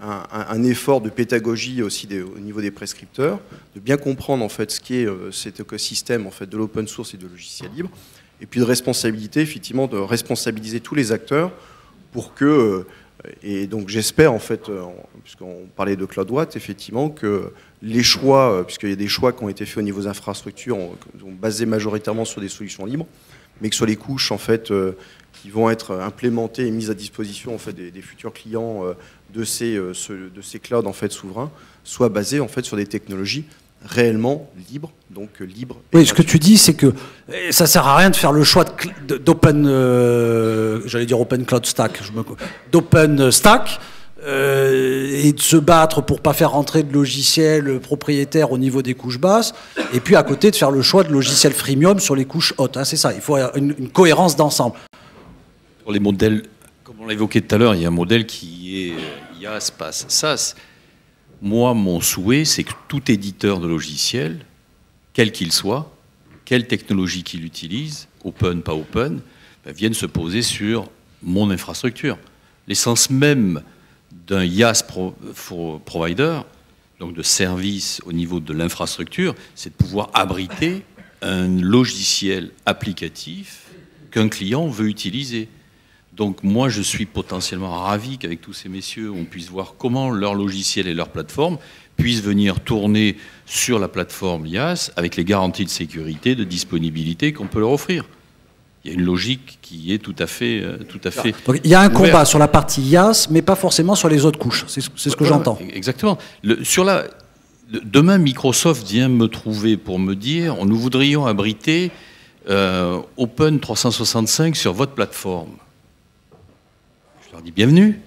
un effort de pédagogie aussi au niveau des prescripteurs, de bien comprendre en fait ce qu'est cet écosystème en fait de l'open source et de logiciels libres, et puis de responsabilité, effectivement, de responsabiliser tous les acteurs pour que, et donc j'espère en fait, puisqu'on parlait de CloudWatt, effectivement, que les choix, puisqu'il y a des choix qui ont été faits au niveau des infrastructures, basés majoritairement sur des solutions libres, mais que sur les couches en fait qui vont être implémentées et mises à disposition en fait des futurs clients de ces clouds en fait souverains, soient basées en fait sur des technologies réellement libres, donc libres. Oui, ce que tu dis, c'est que ça sert à rien de faire le choix d'open, j'allais dire open cloud stack, d'open stack. Et de se battre pour pas faire rentrer de logiciels propriétaires au niveau des couches basses, et puis à côté de faire le choix de logiciels freemium sur les couches hautes. Hein, c'est ça, il faut une cohérence d'ensemble. Pour les modèles, comme on l'a évoqué tout à l'heure, il y a un modèle qui est IaaS, PaaS, SaaS. Moi, mon souhait, c'est que tout éditeur de logiciel, quel qu'il soit, quelle technologie qu'il utilise, open, pas open, vienne se poser sur mon infrastructure. L'essence même d'un IaaS provider, donc de service au niveau de l'infrastructure, c'est de pouvoir abriter un logiciel applicatif qu'un client veut utiliser. Donc moi, je suis potentiellement ravi qu'avec tous ces messieurs, on puisse voir comment leur logiciel et leur plateforme puissent venir tourner sur la plateforme IaaS avec les garanties de sécurité, de disponibilité qu'on peut leur offrir. Il y a une logique qui est tout à fait. Donc, il y a un combat sur la partie IaaS, mais pas forcément sur les autres couches. C'est ce que j'entends. Exactement. Demain, Microsoft vient me trouver pour me dire nous voudrions abriter Open 365 sur votre plateforme. Je leur dis bienvenue.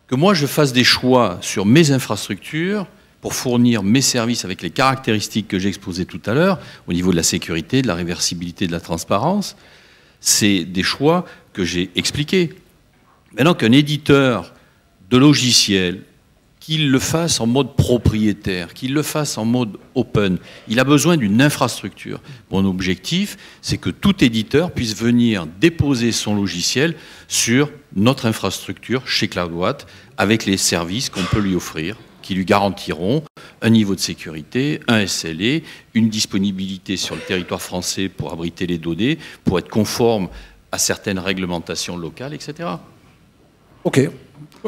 Que moi, je fasse des choix sur mes infrastructures pour fournir mes services avec les caractéristiques que j'ai exposées tout à l'heure, au niveau de la sécurité, de la réversibilité, de la transparence, c'est des choix que j'ai expliqués. Maintenant qu'un éditeur de logiciel, qu'il le fasse en mode propriétaire, qu'il le fasse en mode open, il a besoin d'une infrastructure. Mon objectif, c'est que tout éditeur puisse venir déposer son logiciel sur notre infrastructure chez CloudWatt, avec les services qu'on peut lui offrir, qui lui garantiront un niveau de sécurité, un SLA, une disponibilité sur le territoire français pour abriter les données, pour être conforme à certaines réglementations locales, etc. Ok.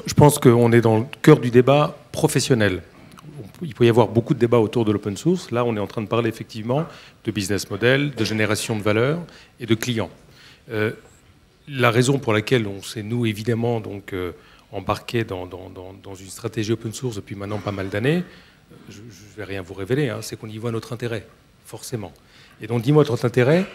Je pense qu'on est dans le cœur du débat professionnel. Il peut y avoir beaucoup de débats autour de l'open source. Là, on est en train de parler effectivement de business model, de génération de valeur et de clients. La raison pour laquelle on s'est, nous, évidemment, donc, embarqué dans une stratégie open source depuis maintenant pas mal d'années, je ne vais rien vous révéler, hein, c'est qu'on y voit notre intérêt, forcément. Et donc, dis-moi notre intérêt,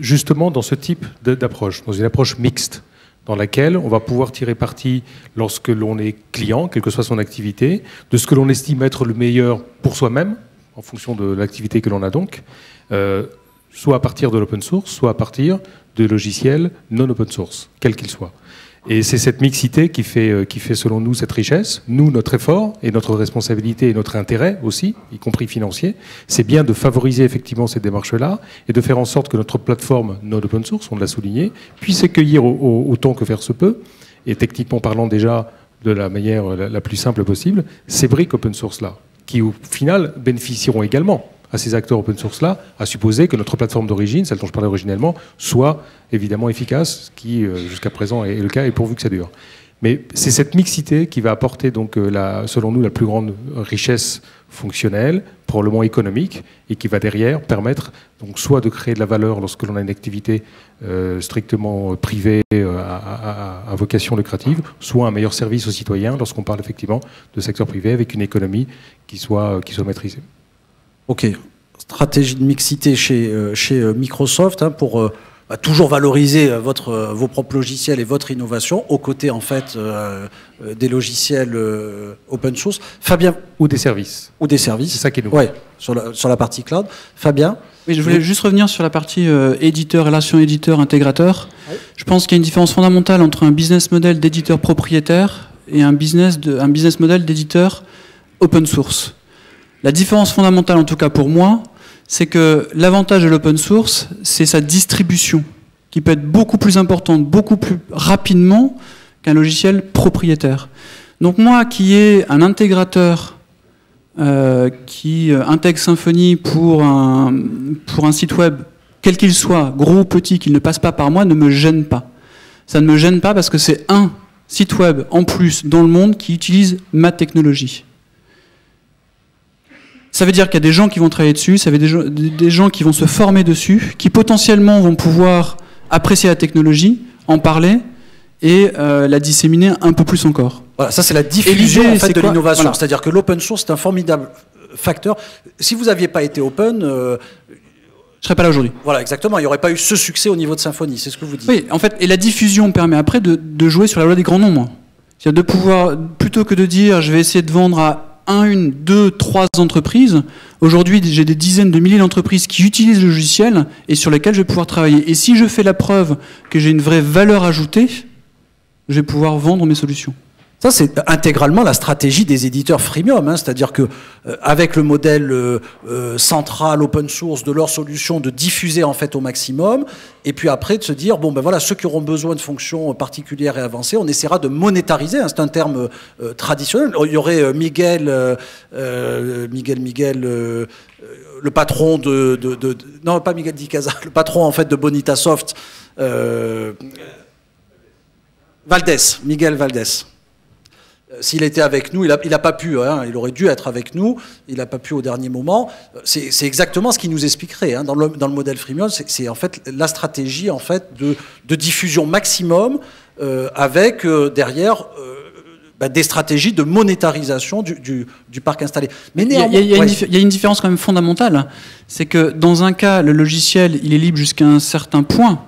justement, dans ce type d'approche, dans une approche mixte, dans laquelle on va pouvoir tirer parti, lorsque l'on est client, quelle que soit son activité, de ce que l'on estime être le meilleur pour soi-même, en fonction de l'activité que l'on a donc, soit à partir de l'open source, soit à partir de logiciels non open source, quels qu'ils soient. Et c'est cette mixité qui fait selon nous cette richesse. Nous, notre effort et notre responsabilité et notre intérêt aussi, y compris financier, c'est bien de favoriser effectivement cette démarche-là et de faire en sorte que notre plateforme non open source, on l'a souligné, puisse accueillir autant que faire se peut, et techniquement parlant déjà de la manière la plus simple possible, ces briques open source-là, qui au final bénéficieront également à ces acteurs open source-là, à supposer que notre plateforme d'origine, celle dont je parlais originellement, soit évidemment efficace, ce qui jusqu'à présent est le cas et pourvu que ça dure. Mais c'est cette mixité qui va apporter, donc, selon nous, la plus grande richesse fonctionnelle, probablement économique, et qui va derrière permettre donc, soit de créer de la valeur lorsque l'on a une activité strictement privée à vocation lucrative, soit un meilleur service aux citoyens lorsqu'on parle effectivement de secteur privé avec une économie qui soit maîtrisée. Ok, stratégie de mixité chez Microsoft hein, pour toujours valoriser vos propres logiciels et votre innovation aux côtés en fait des logiciels open source. Fabien. Ou des services. Ou des services. C'est ça qui est nouveau. Ouais, sur la partie cloud. Fabien. Oui, je voulais juste revenir sur la partie éditeur, relation éditeur-intégrateur. Oui. Je pense qu'il y a une différence fondamentale entre un business model d'éditeur propriétaire et un business model d'éditeur open source. La différence fondamentale, en tout cas pour moi, c'est que l'avantage de l'open source, c'est sa distribution, qui peut être beaucoup plus importante, beaucoup plus rapidement qu'un logiciel propriétaire. Donc moi, qui ai un intégrateur qui intègre Symfony pour un site web, quel qu'il soit, gros ou petit, qu'il ne passe pas par moi, ne me gêne pas. Ça ne me gêne pas parce que c'est un site web en plus dans le monde qui utilise ma technologie. Ça veut dire qu'il y a des gens qui vont travailler dessus, ça veut dire des gens qui vont se former dessus, qui potentiellement vont pouvoir apprécier la technologie, en parler et la disséminer un peu plus encore. Voilà, ça c'est la diffusion en fait, de l'innovation. Voilà. C'est-à-dire que l'open source c'est un formidable facteur. Si vous n'aviez pas été open, je serais pas là aujourd'hui. Voilà, exactement. Il n'y aurait pas eu ce succès au niveau de Symfony. C'est ce que vous dites. Oui, en fait, et la diffusion permet après de jouer sur la loi des grands nombres. C'est-à-dire de pouvoir, plutôt que de dire je vais essayer de vendre à 1, 2, 3 entreprises. Aujourd'hui, j'ai des dizaines de milliers d'entreprises qui utilisent le logiciel et sur lesquelles je vais pouvoir travailler. Et si je fais la preuve que j'ai une vraie valeur ajoutée, je vais pouvoir vendre mes solutions. Ça, c'est intégralement la stratégie des éditeurs freemium, hein, c'est-à-dire que avec le modèle central open source de leur solution, de diffuser en fait au maximum, et puis après de se dire bon ben voilà ceux qui auront besoin de fonctions particulières et avancées, on essaiera de monétariser. Hein, c'est un terme traditionnel. Il y aurait Miguel, le patron non pas Miguel Di Casa, le patron en fait de Bonita Soft, Miguel Valdés. S'il était avec nous, il n'a pas pu, hein, il aurait dû être avec nous, il n'a pas pu au dernier moment. C'est exactement ce qu'il nous expliquerait. Hein, dans le modèle freemium, c'est en fait la stratégie en fait, de diffusion maximum avec derrière des stratégies de monétarisation du parc installé. Mais néanmoins, il y a une différence quand même fondamentale. C'est que dans un cas, le logiciel il est libre jusqu'à un certain point.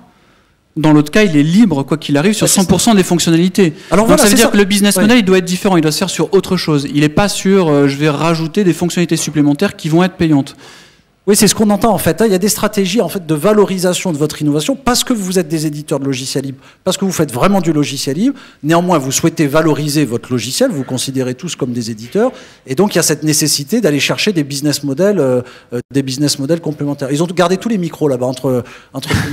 Dans l'autre cas, il est libre, quoi qu'il arrive, sur 100% des fonctionnalités. Alors donc voilà, ça veut dire que le business model, il doit être différent, il doit se faire sur autre chose. Il n'est pas sur je vais rajouter des fonctionnalités supplémentaires qui vont être payantes. Oui, c'est ce qu'on entend en fait. Il y a des stratégies en fait de valorisation de votre innovation parce que vous êtes des éditeurs de logiciels libres, parce que vous faites vraiment du logiciel libre. Néanmoins, vous souhaitez valoriser votre logiciel, vous vous considérez tous comme des éditeurs, et donc il y a cette nécessité d'aller chercher des business models complémentaires. Ils ont gardé tous les micros là-bas entre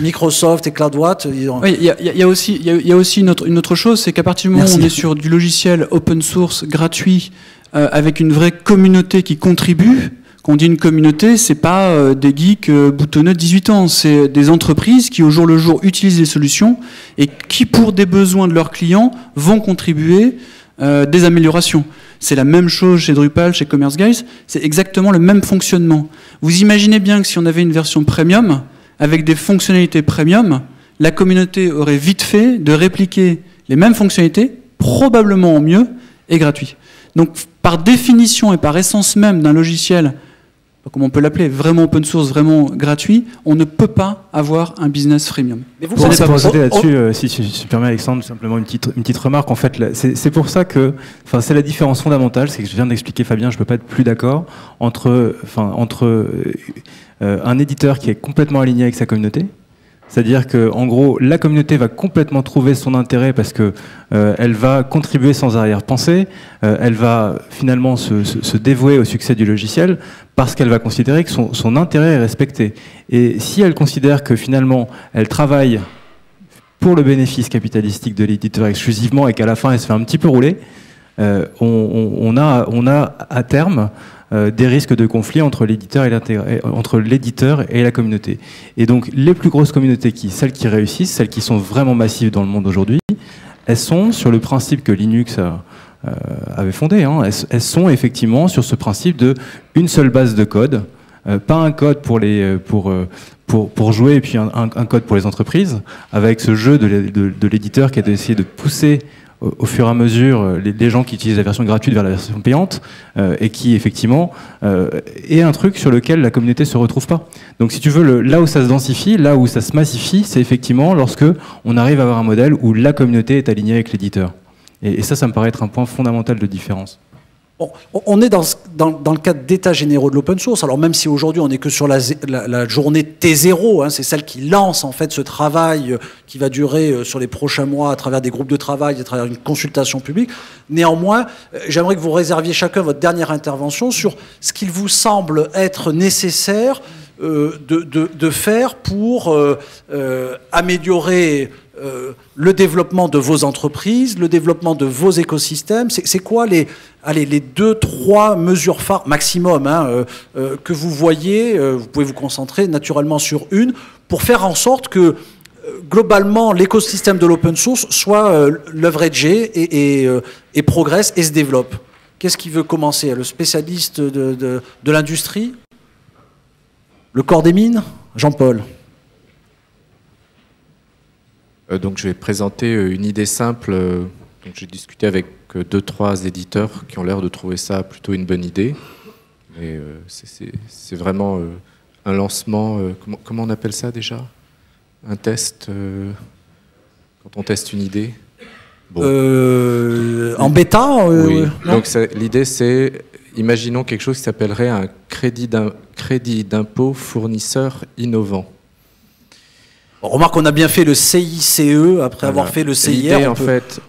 Microsoft et CloudWatt. Oui, il y a aussi une autre chose, c'est qu'à partir du moment où on est sur du logiciel open source gratuit avec une vraie communauté qui contribue. Quand on dit une communauté, c'est pas des geeks boutonneux de 18 ans, c'est des entreprises qui au jour le jour utilisent les solutions et qui, pour des besoins de leurs clients, vont contribuer des améliorations. C'est la même chose chez Drupal, chez Commerce Guys, c'est exactement le même fonctionnement. Vous imaginez bien que si on avait une version premium, avec des fonctionnalités premium, la communauté aurait vite fait de répliquer les mêmes fonctionnalités, probablement en mieux et gratuit. Donc, par définition et par essence même d'un logiciel, comme on peut l'appeler, vraiment open source, vraiment gratuit, on ne peut pas avoir un business freemium. Mais vous pour sauter là-dessus, si tu permets Alexandre, simplement une petite remarque. En fait, c'est pour ça que, c'est la différence fondamentale, c'est que je viens d'expliquer Fabien, je ne peux pas être plus d'accord entre un éditeur qui est complètement aligné avec sa communauté. C'est-à-dire que, en gros, la communauté va complètement trouver son intérêt parce que elle va contribuer sans arrière-pensée, elle va finalement se dévouer au succès du logiciel parce qu'elle va considérer que son intérêt est respecté. Et si elle considère que finalement elle travaille pour le bénéfice capitalistique de l'éditeur exclusivement et qu'à la fin elle se fait un petit peu rouler, on a à terme des risques de conflit entre l'éditeur et la communauté. Et donc les plus grosses communautés, celles qui réussissent, celles qui sont vraiment massives dans le monde aujourd'hui, elles sont sur le principe que Linux avait fondé. Hein. Elles sont effectivement sur ce principe de une seule base de code, pas un code pour jouer et puis un code pour les entreprises, avec ce jeu de l'éditeur qui a essayé de pousser au fur et à mesure les gens qui utilisent la version gratuite vers la version payante, et qui effectivement est un truc sur lequel la communauté se retrouve pas. Donc si tu veux, là où ça se densifie, là où ça se massifie, c'est effectivement lorsque on arrive à avoir un modèle où la communauté est alignée avec l'éditeur. Et ça me paraît être un point fondamental de différence. Bon, on est dans le cadre d'états généraux de l'open source. Alors même si aujourd'hui on n'est que sur la journée T0, hein, c'est celle qui lance en fait ce travail qui va durer sur les prochains mois à travers des groupes de travail, à travers une consultation publique. Néanmoins, j'aimerais que vous réserviez chacun votre dernière intervention sur ce qu'il vous semble être nécessaire de faire pour améliorer le développement de vos entreprises, le développement de vos écosystèmes. C'est quoi les 2-3 mesures phares maximum que vous voyez, vous pouvez vous concentrer naturellement sur une, pour faire en sorte que globalement l'écosystème de l'open source soit leveragé et progresse et se développe. Qu'est-ce qui veut commencer? Le spécialiste de l'industrie? Le corps des mines? Jean-Paul. Donc je vais présenter une idée simple. Donc j'ai discuté avec 2-3 éditeurs qui ont l'air de trouver ça plutôt une bonne idée. Mais c'est vraiment un lancement. Comment on appelle ça déjà? Un test quand on teste une idée. Bon. En bêta oui. Donc l'idée c'est, imaginons quelque chose qui s'appellerait un crédit d'impôt fournisseur innovant. On remarque qu'on a bien fait le CICE après avoir fait le CIR.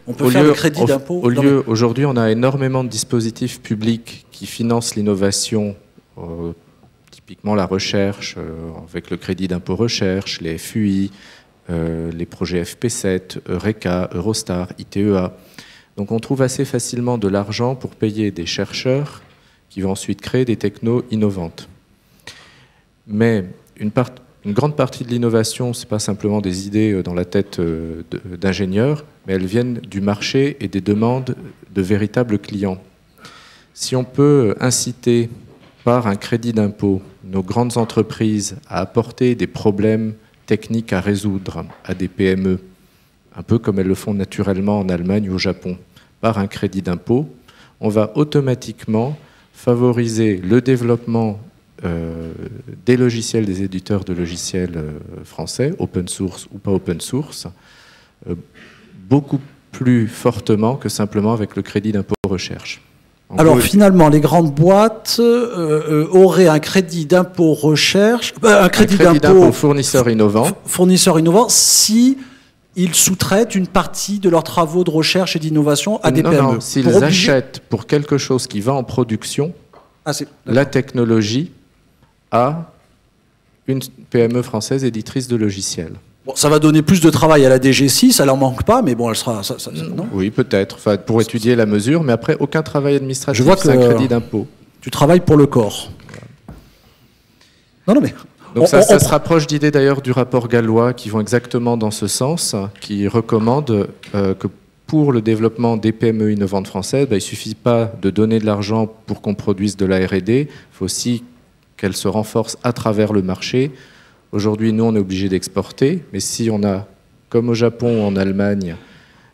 On peut faire le crédit d'impôt. Aujourd'hui, on a énormément de dispositifs publics qui financent l'innovation, typiquement la recherche, avec le crédit d'impôt recherche, les FUI, les projets FP7, Eureka, Eurostar, ITEA. Donc on trouve assez facilement de l'argent pour payer des chercheurs qui vont ensuite créer des technos innovantes. Mais une grande partie de l'innovation, ce n'est pas simplement des idées dans la tête d'ingénieurs, mais elles viennent du marché et des demandes de véritables clients. Si on peut inciter par un crédit d'impôt nos grandes entreprises à apporter des problèmes techniques à résoudre à des PME, un peu comme elles le font naturellement en Allemagne ou au Japon, par un crédit d'impôt, on va automatiquement favoriser le développement des logiciels des éditeurs de logiciels français, open source ou pas open source, beaucoup plus fortement que simplement avec le crédit d'impôt recherche. Alors finalement, les grandes boîtes auraient un crédit d'impôt recherche, un crédit d'impôt fournisseur innovant, si ils sous-traitent une partie de leurs travaux de recherche et d'innovation à des PME. Non, s'ils achètent pour quelque chose qui va en production, la technologie à une PME française éditrice de logiciels. Bon, ça va donner plus de travail à la DGSI, ça leur manque pas, mais bon, elle sera... non oui, peut-être, enfin, pour étudier la mesure, mais après, aucun travail administratif, c'est un crédit d'impôt. Tu travailles pour le corps. Non, mais... Donc ça se rapproche d'idées d'ailleurs du rapport gallois qui vont exactement dans ce sens, qui recommande que pour le développement des PME innovantes françaises, il ne suffit pas de donner de l'argent pour qu'on produise de la R&D, il faut aussi qu'elle se renforce à travers le marché. Aujourd'hui, nous, on est obligé d'exporter, mais si on a, comme au Japon ou en Allemagne,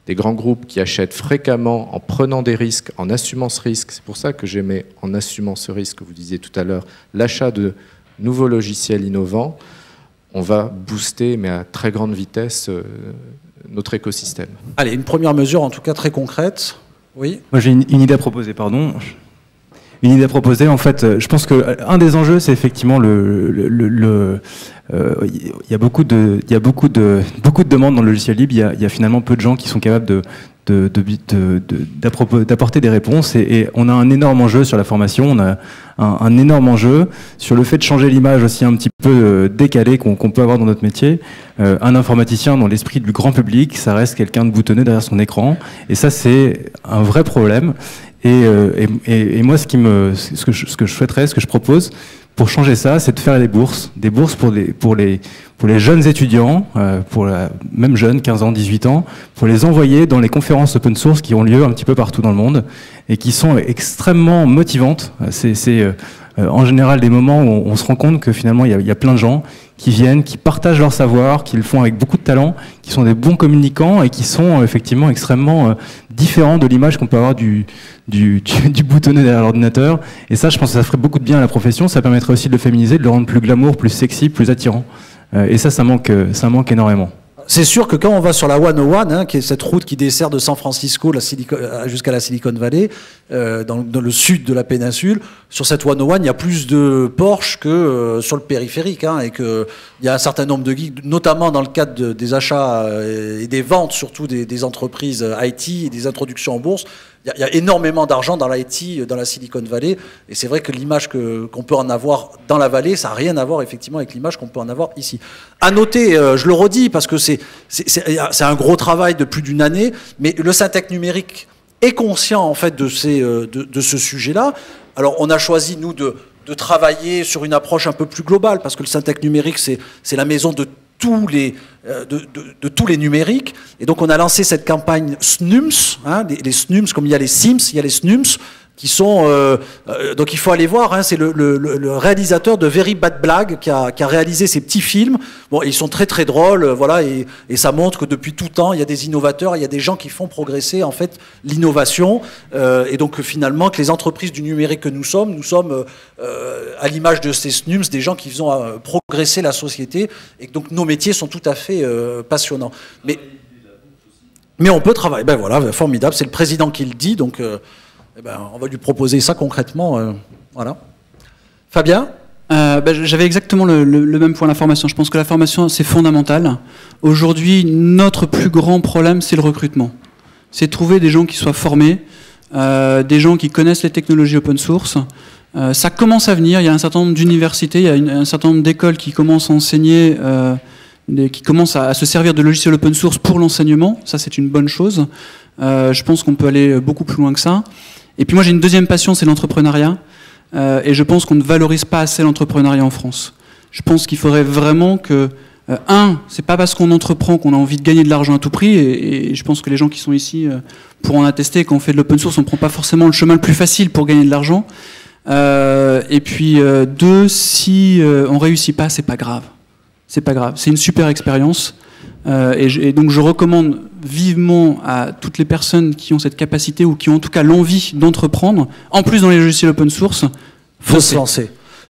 des grands groupes qui achètent fréquemment en prenant des risques, en assumant ce risque, c'est pour ça que j'aimais en assumant ce risque, vous disiez tout à l'heure, l'achat de nouveaux logiciels innovants, on va booster, mais à très grande vitesse, notre écosystème. Allez, une première mesure, en tout cas très concrète. Oui. Moi, j'ai une idée à proposer, pardon. Une idée à proposer, en fait, je pense qu'un des enjeux, c'est effectivement il y a beaucoup de demandes dans le logiciel libre. Il y a finalement peu de gens qui sont capables d'apporter des réponses, et on a un énorme enjeu sur la formation, on a un énorme enjeu sur le fait de changer l'image aussi un petit peu décalée qu'on peut avoir dans notre métier. Un informaticien, dans l'esprit du grand public, ça reste quelqu'un de boutonneux derrière son écran, et ça c'est un vrai problème. Et moi, ce que je souhaiterais, ce que je propose, pour changer ça, c'est de faire des bourses pour les jeunes étudiants, même jeunes, 15 ans, 18 ans, pour les envoyer dans les conférences open source qui ont lieu un petit peu partout dans le monde et qui sont extrêmement motivantes. C'est en général des moments où on se rend compte que finalement il y a plein de gens qui viennent, qui partagent leur savoir, qui le font avec beaucoup de talent, qui sont des bons communicants et qui sont effectivement extrêmement différents de l'image qu'on peut avoir du boutonneux derrière l'ordinateur. Et ça, je pense que ça ferait beaucoup de bien à la profession. Ça permettrait aussi de le féminiser, de le rendre plus glamour, plus sexy, plus attirant. Et ça manque énormément. C'est sûr que quand on va sur la 101, hein, qui est cette route qui dessert de San Francisco jusqu'à la Silicon Valley, dans le sud de la péninsule, sur cette 101, il y a plus de Porsche que sur le périphérique, hein, et qu'il y a un certain nombre de geeks, notamment dans le cadre des achats et des ventes, surtout des entreprises IT et des introductions en bourse. Il y a énormément d'argent dans l'IT, dans la Silicon Valley, et c'est vrai que l'image qu'on peut en avoir dans la vallée, ça n'a rien à voir effectivement avec l'image qu'on peut en avoir ici. À noter, je le redis, parce que c'est un gros travail de plus d'une année, mais le Syntec numérique est conscient en fait de ce sujet-là. Alors on a choisi, nous, de travailler sur une approche un peu plus globale, parce que le Syntec numérique, c'est la maison de tous les numériques. Et donc on a lancé cette campagne SNUMS, hein, les SNUMS, comme il y a les Sims, il y a les SNUMS, qui sont... donc il faut aller voir, hein, c'est le réalisateur de Very Bad Blague qui a réalisé ces petits films. Bon, ils sont très très drôles, voilà, et ça montre que depuis tout temps, il y a des innovateurs, il y a des gens qui font progresser en fait l'innovation, et donc finalement que les entreprises du numérique que nous sommes à l'image de ces SNUMS, des gens qui font progresser la société, et que donc nos métiers sont tout à fait passionnants. Mais on peut travailler, ben voilà, formidable, c'est le président qui le dit, donc... on va lui proposer ça concrètement. Voilà. Fabien ? J'avais exactement le même point, la formation. Je pense que la formation, c'est fondamental. Aujourd'hui, notre plus grand problème, c'est le recrutement. C'est de trouver des gens qui soient formés, des gens qui connaissent les technologies open source. Ça commence à venir. Il y a un certain nombre d'universités, il y a un certain nombre d'écoles qui commencent à enseigner, qui commencent à se servir de logiciels open source pour l'enseignement. Ça, c'est une bonne chose. Je pense qu'on peut aller beaucoup plus loin que ça. Et puis moi j'ai une deuxième passion, c'est l'entrepreneuriat, et je pense qu'on ne valorise pas assez l'entrepreneuriat en France. Je pense qu'il faudrait vraiment que, c'est pas parce qu'on entreprend qu'on a envie de gagner de l'argent à tout prix, et je pense que les gens qui sont ici pourront en attester, quand on fait de l'open source, on ne prend pas forcément le chemin le plus facile pour gagner de l'argent. Et puis si on réussit pas, c'est pas grave. C'est pas grave, c'est une super expérience. Et donc je recommande vivement à toutes les personnes qui ont cette capacité ou qui ont en tout cas l'envie d'entreprendre, en plus dans les logiciels open source, faut se lancer.